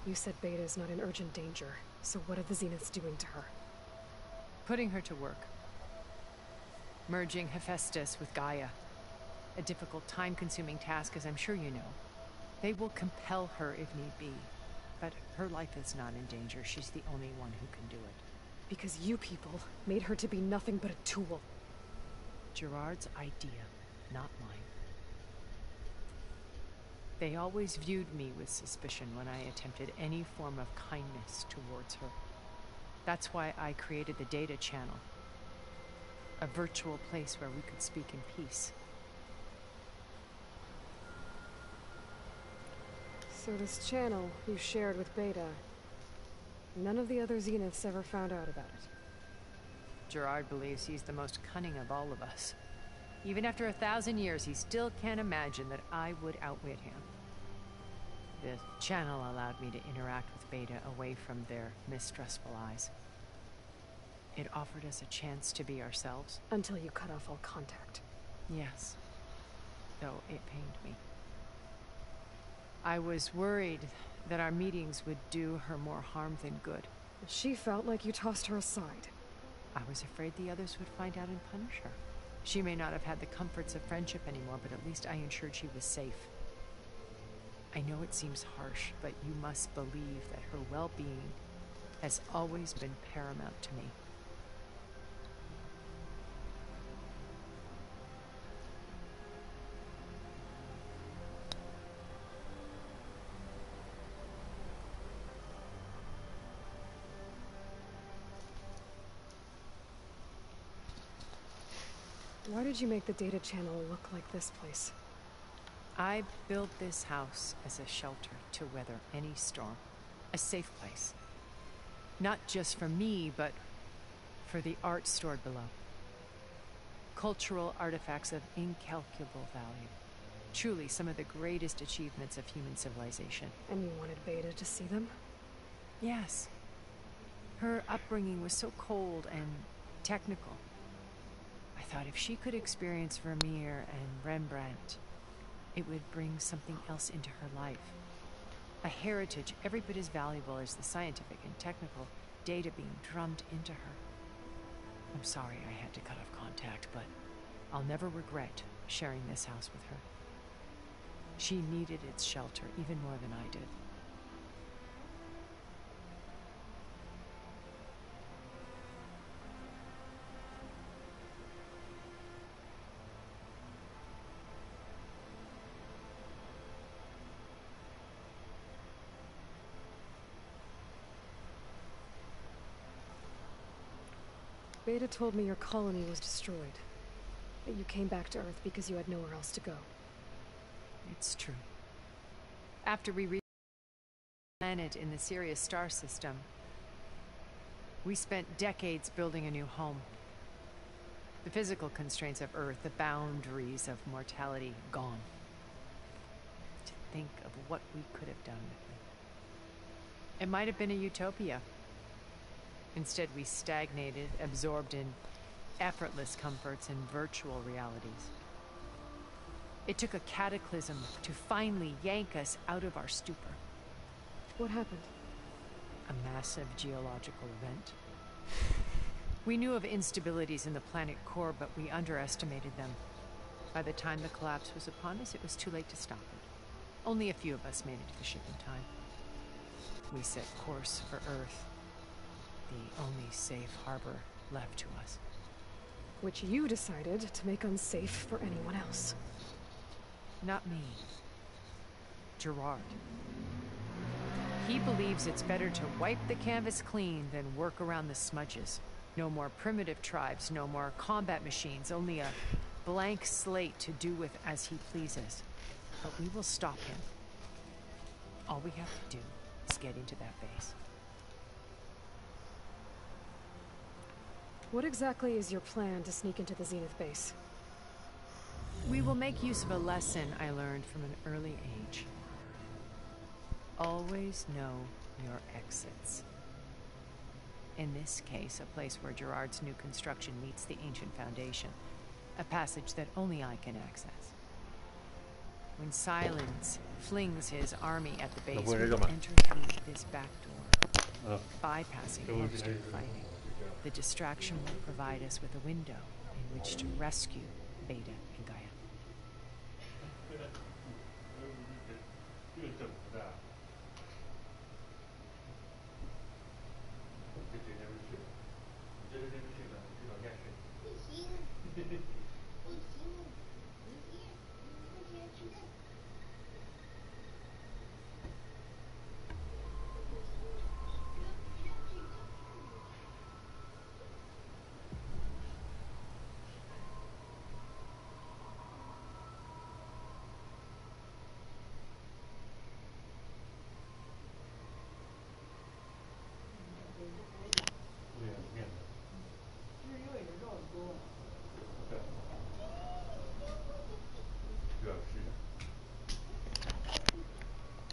You said Beta is not in urgent danger, so what are the Zeniths doing to her? Putting her to work. Merging Hephaestus with Gaia. A difficult, time-consuming task, as I'm sure you know. They will compel her if need be, but her life is not in danger. She's the only one who can do it. Because you people made her to be nothing but a tool. Gerard's idea, not mine. They always viewed me with suspicion when I attempted any form of kindness towards her. That's why I created the data channel. A virtual place where we could speak in peace. So this channel you shared with Beta, none of the other Zeniths ever found out about it? Gerard believes he's the most cunning of all of us. Even after 1,000 years, he still can't imagine that I would outwit him. The channel allowed me to interact with Beta away from their mistrustful eyes. It offered us a chance to be ourselves. Until you cut off all contact. Yes, though it pained me. I was worried that our meetings would do her more harm than good. She felt like you tossed her aside. I was afraid the others would find out and punish her. She may not have had the comforts of friendship anymore, but at least I ensured she was safe. I know it seems harsh, but you must believe that her well-being has always been paramount to me. Why did you make the data channel look like this place? I built this house as a shelter to weather any storm. A safe place. Not just for me, but for the art stored below. Cultural artifacts of incalculable value. Truly some of the greatest achievements of human civilization. And you wanted Beta to see them? Yes. Her upbringing was so cold and technical. I thought if she could experience Vermeer and Rembrandt, it would bring something else into her life. A heritage every bit as valuable as the scientific and technical data being drummed into her. I'm sorry I had to cut off contact, but I'll never regret sharing this house with her. She needed its shelter even more than I did. Beta told me your colony was destroyed. That you came back to Earth because you had nowhere else to go. It's true. After we reached the planet in the Sirius star system, we spent decades building a new home. The physical constraints of Earth, the boundaries of mortality, gone. To think of what we could have done with it. It might have been a utopia. Instead, we stagnated, absorbed in effortless comforts and virtual realities. It took a cataclysm to finally yank us out of our stupor. What happened? A massive geological event. We knew of instabilities in the planet core, but we underestimated them. By the time the collapse was upon us, it was too late to stop it. Only a few of us made it to the ship in time. We set course for Earth. The only safe harbor left to us. Which you decided to make unsafe for anyone else. Not me. Gerard. He believes it's better to wipe the canvas clean than work around the smudges. No more primitive tribes, no more combat machines, only a blank slate to do with as he pleases. But we will stop him. All we have to do is get into that base. What exactly is your plan to sneak into the Zenith base? We will make use of a lesson I learned from an early age. Always know your exits. In this case, a place where Gerard's new construction meets the ancient foundation. A passage that only I can access. When Silence flings his army at the base, we will enter through this back door, bypassing monster fighting. The distraction will provide us with a window in which to rescue Beta and Gaia.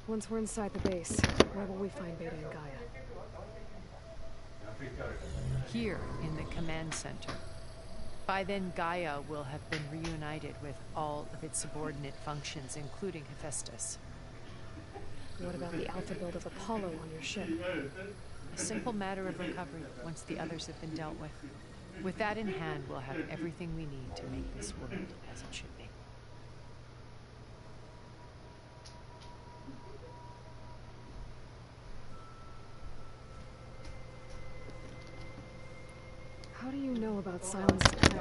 Once we're inside the base, where will we find Beta and Gaia? Here, in the command center. By then, Gaia will have been reunited with all of its subordinate functions, including Hephaestus. What about the alpha build of Apollo on your ship? A simple matter of recovery once the others have been dealt with. With that in hand, we'll have everything we need to make this world as it should be. How do you know about Silence's plan?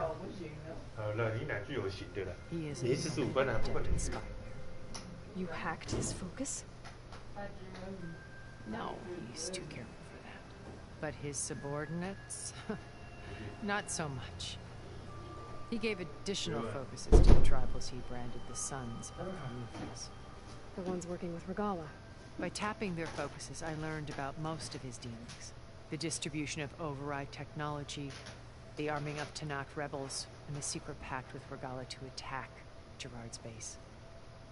好了，你哪句有行的了？ He is 你45分还不够你 You hacked his focus? No, he's too careful for that. But his subordinates? Not so much. He gave additional focuses to the tribals he branded the Sons of Prometheus. The ones working with Regala. By tapping their focuses, I learned about most of his dealings. The distribution of override technology, the arming of Tanakh rebels, and the secret pact with Regala to attack Gerard's base.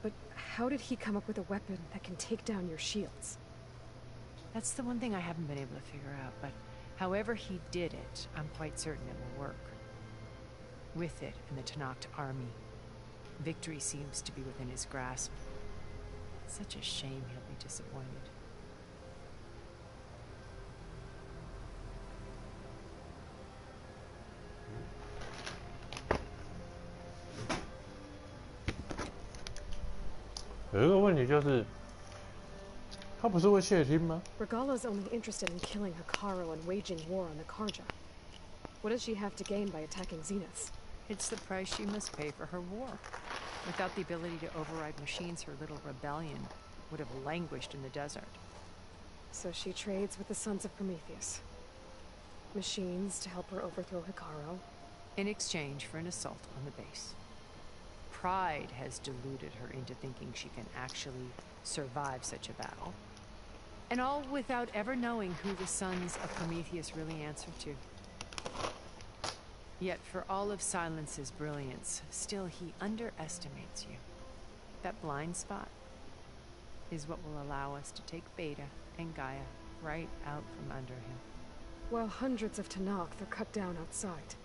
But how did he come up with a weapon that can take down your shields? That's the one thing I haven't been able to figure out, but however he did it, I'm quite certain it will work. With it and the Tanakh army, victory seems to be within his grasp. Such a shame he'll be disappointed. Regala's only interested in killing Hikaru and waging war on the Karja. What does she have to gain by attacking Zeniths? It's the price she must pay for her war. Without the ability to override machines, her little rebellion would have languished in the desert. So she trades with the Sons of Prometheus. Machines to help her overthrow Hikaru. In exchange for an assault on the base. Pride has deluded her into thinking she can actually survive such a battle. And all without ever knowing who the Sons of Prometheus really answer to. Yet for all of Silence's brilliance, still he underestimates you. That blind spot is what will allow us to take Beta and Gaia right out from under him. While hundreds of Tanakh are cut down outside.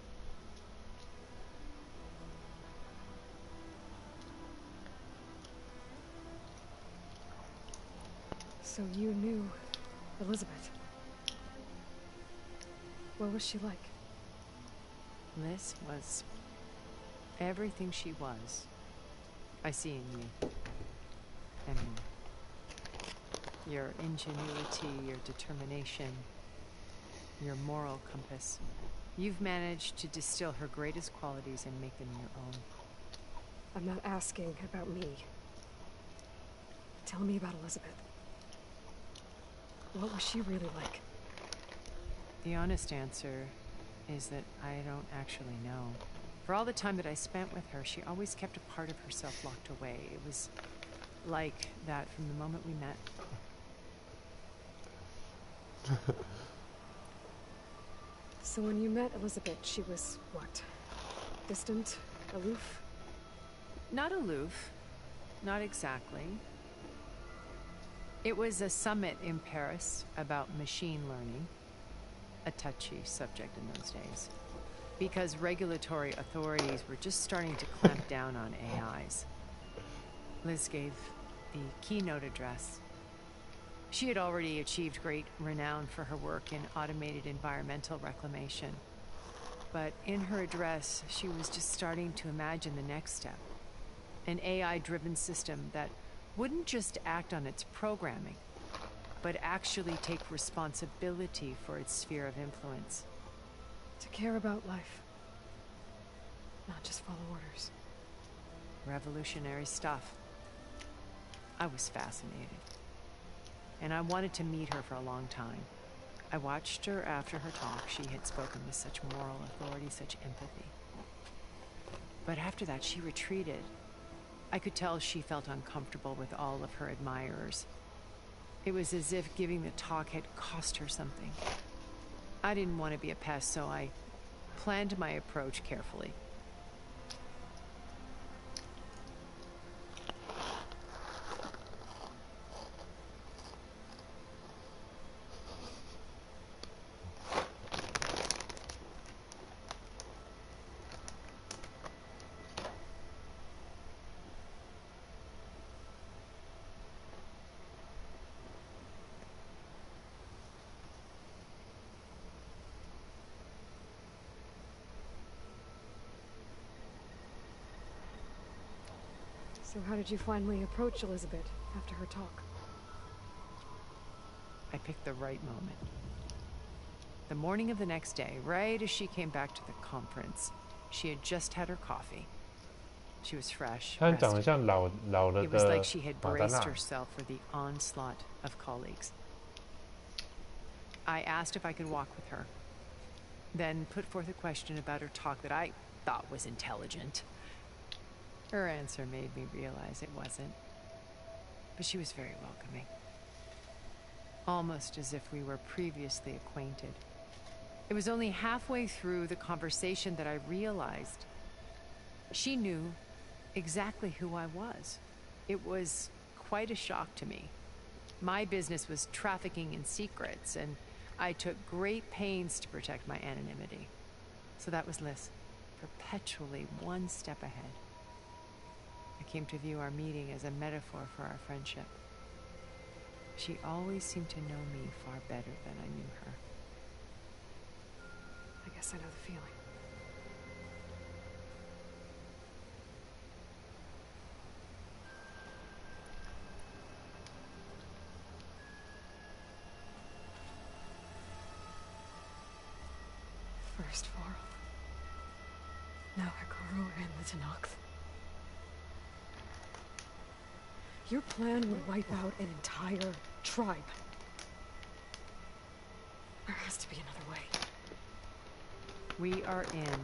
So you knew Elizabeth. What was she like? Liz was everything she was. I see in you. And your ingenuity, your determination, your moral compass. You've managed to distill her greatest qualities and make them your own. I'm not asking about me. Tell me about Elizabeth. What was she really like? The honest answer is that I don't actually know. For all the time that I spent with her, she always kept a part of herself locked away. It was like that from the moment we met. So when you met Elizabeth, she was what? Distant? Aloof? Not aloof. Not exactly. It was a summit in Paris about machine learning. A touchy subject in those days. Because regulatory authorities were just starting to clamp down on AIs. Liz gave the keynote address. She had already achieved great renown for her work in automated environmental reclamation. But in her address, she was just starting to imagine the next step. An AI-driven system that wouldn't just act on its programming, but actually take responsibility for its sphere of influence. To care about life. Not just follow orders. Revolutionary stuff. I was fascinated. And I wanted to meet her for a long time. I watched her after her talk. She had spoken with such moral authority, such empathy. But after that, she retreated. I could tell she felt uncomfortable with all of her admirers. It was as if giving the talk had cost her something. I didn't want to be a pest, so I planned my approach carefully. So how did you finally approach Elizabeth after her talk? I picked the right moment. The morning of the next day, right as she came back to the conference, she had just had her coffee. She was fresh, rested. It was like she had braced herself for the onslaught of colleagues. I asked if I could walk with her, then put forth a question about her talk that I thought was intelligent. Her answer made me realize it wasn't, but she was very welcoming. Almost as if we were previously acquainted. It was only halfway through the conversation that I realized she knew exactly who I was. It was quite a shock to me. My business was trafficking in secrets, and I took great pains to protect my anonymity. So that was Liz, perpetually one step ahead. I came to view our meeting as a metaphor for our friendship. She always seemed to know me far better than I knew her. I guess I know the feeling. First Varl. Now Hikaru and the Tenakth. Your plan would wipe out an entire tribe. There has to be another way. We are in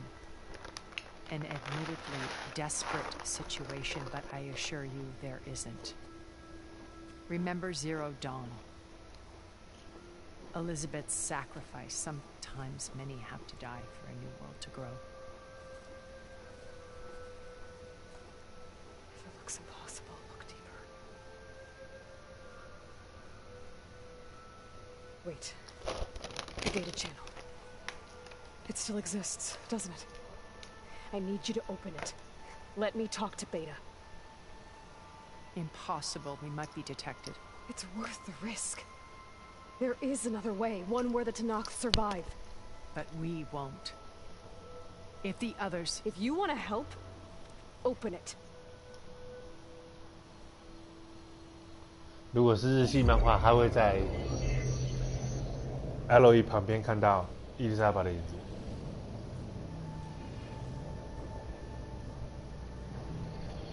an admittedly desperate situation, but I assure you there isn't. Remember Zero Dawn. Elizabeth's sacrifice. Sometimes many have to die for a new world to grow. If it looks impossible, look deeper. Wait. The data channel. It still exists, doesn't it? I need you to open it. Let me talk to Beta. Impossible. We might be detected. It's worth the risk. There is another way, one where the Tenakth survive. But we won't. If the others... If you want to help, open it. 如果是日系漫画，他会在艾罗伊旁边看到伊丽莎白的影子。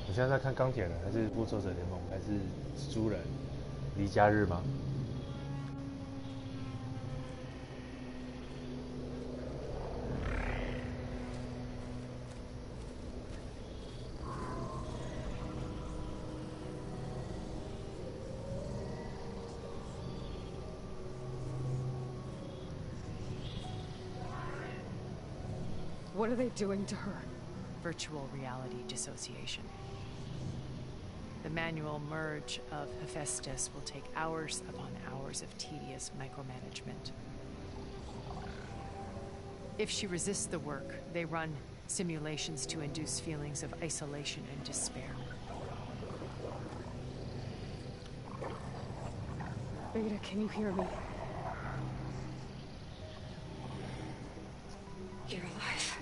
我现在在看钢铁人，还是复仇者联盟，还是蜘蛛人？离家日吗？ What are they doing to her? Virtual reality dissociation. The manual merge of Hephaestus will take hours upon hours of tedious micromanagement. If she resists the work, they run simulations to induce feelings of isolation and despair. Beta, can you hear me? You're alive.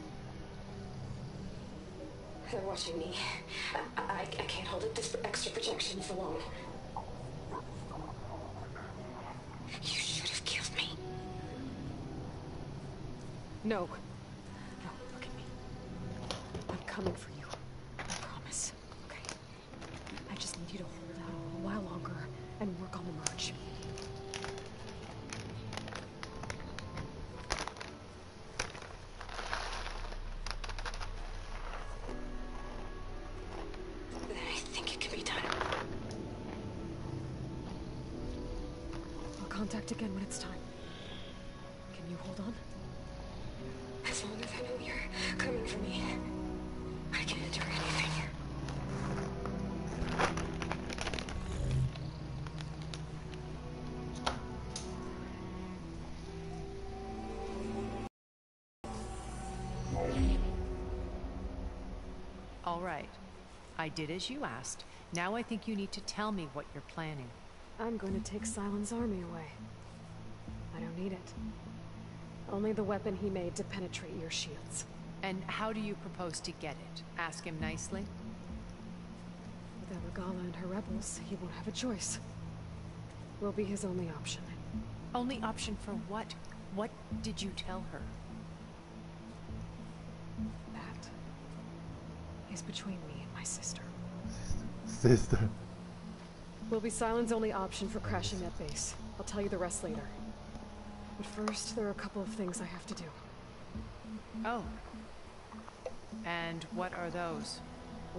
They're watching me. I can't hold up this extra projection for long. You should have killed me. No. No, look at me. I'm coming for you. I promise. Okay? I just need you to hold out a while longer and work on the merge. I think it can be done. I'll contact again when it's time. Can you hold on? As long as I know you're coming for me, I can endure anything. All right. I did as you asked. Now I think you need to tell me what you're planning. I'm going to take Silent's army away. I don't need it. Only the weapon he made to penetrate your shields. And how do you propose to get it? Ask him nicely? With Without Regala and her rebels, he won't have a choice. We'll be his only option. Only option for what? What did you tell her? That is between me and my sister. Sister. Will be Silent's only option for crashing that base. I'll tell you the rest later. But first, there are a couple of things I have to do. Oh. And what are those?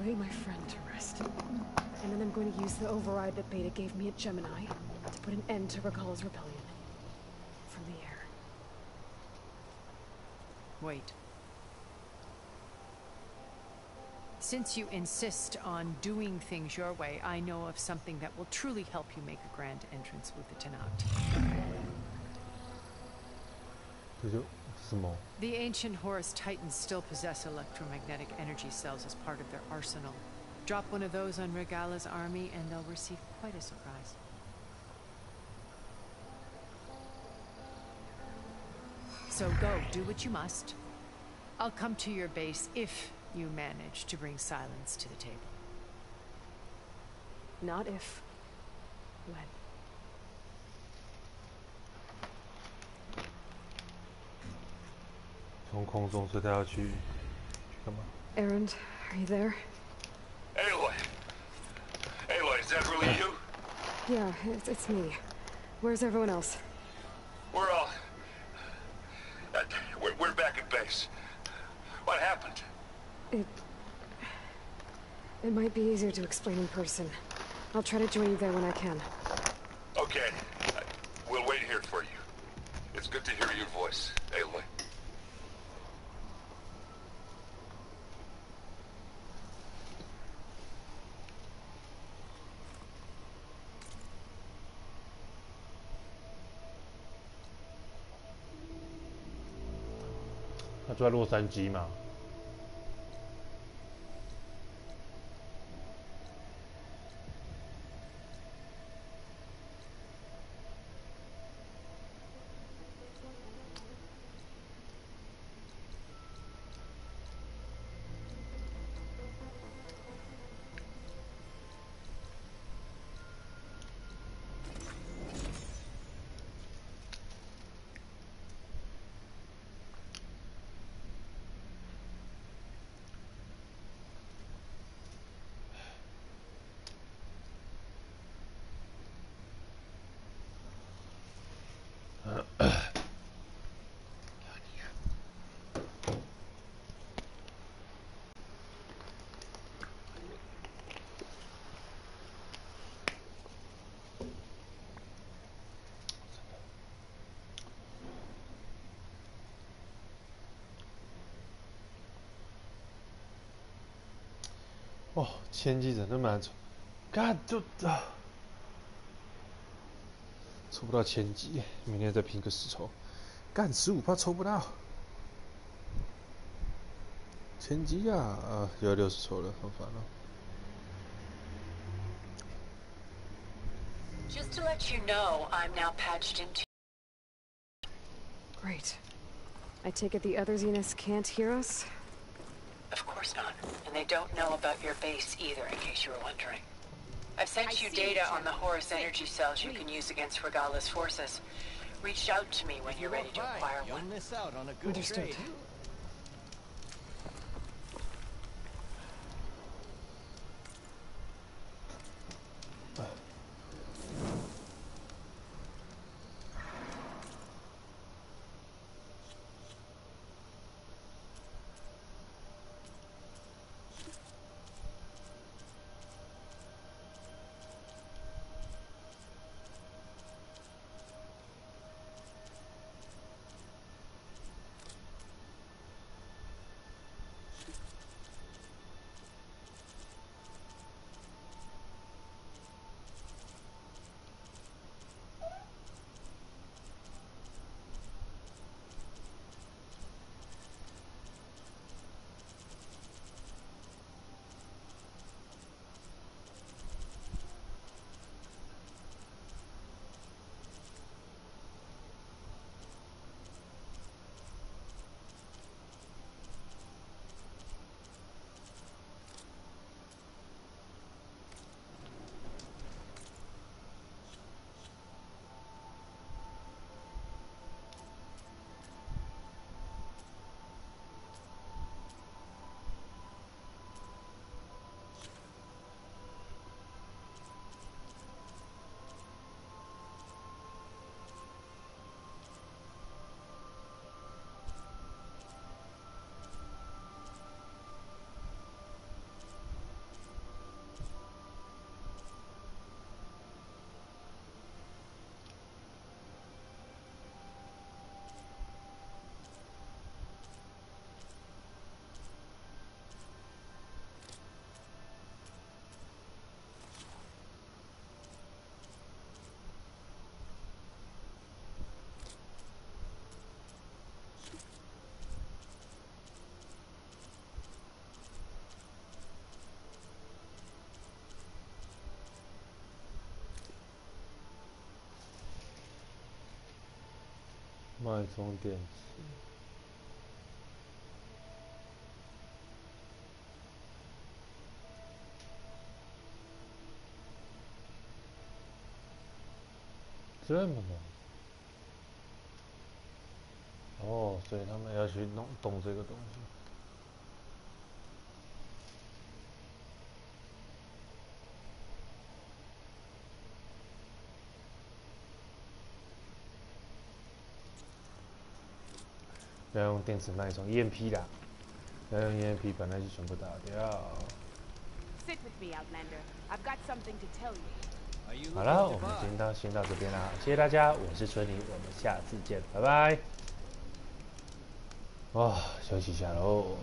Lay my friend to rest. And then I'm going to use the override that Beta gave me at Gemini to put an end to Regala's rebellion. From the air. Wait. Since you insist on doing things your way, I know of something that will truly help you make a grand entrance with the Tenat. The ancient Horus Titans still possess electromagnetic energy cells as part of their arsenal. Drop one of those on Regala's army and they'll receive quite a surprise. So go, do what you must. I'll come to your base if you manage to bring silence to the table. Not if. When. Errand, are you there? Aloy! Aloy, is that really you? Yeah, it's me. Where's everyone else? We're all... we're back at base. What happened? It might be easier to explain in person. I'll try to join you there when I can. Okay. We'll wait here for you. It's good to hear your voice, Aloy.他住在洛杉矶嘛。哦，千机真的蛮丑，干就抽不到千机，明天再拼个10抽，干15%抽不到，千机啊，又要60抽了，好烦哦。Just to let you know, I'm now patched into. Great. I take it the other Zeniths can't hear us? Of course not. And they don't know about your base either, in case you were wondering. I've sent you data on the Horus energy cells you can use against Regala's forces. Reach out to me when you're ready to acquire one. You'll miss out on a good Understood. trade. 脉冲电池。这么难？哦，所以他们要去动这个东西。要用电池脉冲 EMP 啦，要用 EMP 本来就全部打掉。Sit with me, Outlander. I've got something to tell you. 好了，我们先到这边啦，谢谢大家，我是春泥，我们下次见，拜拜。哇，休息一下喽。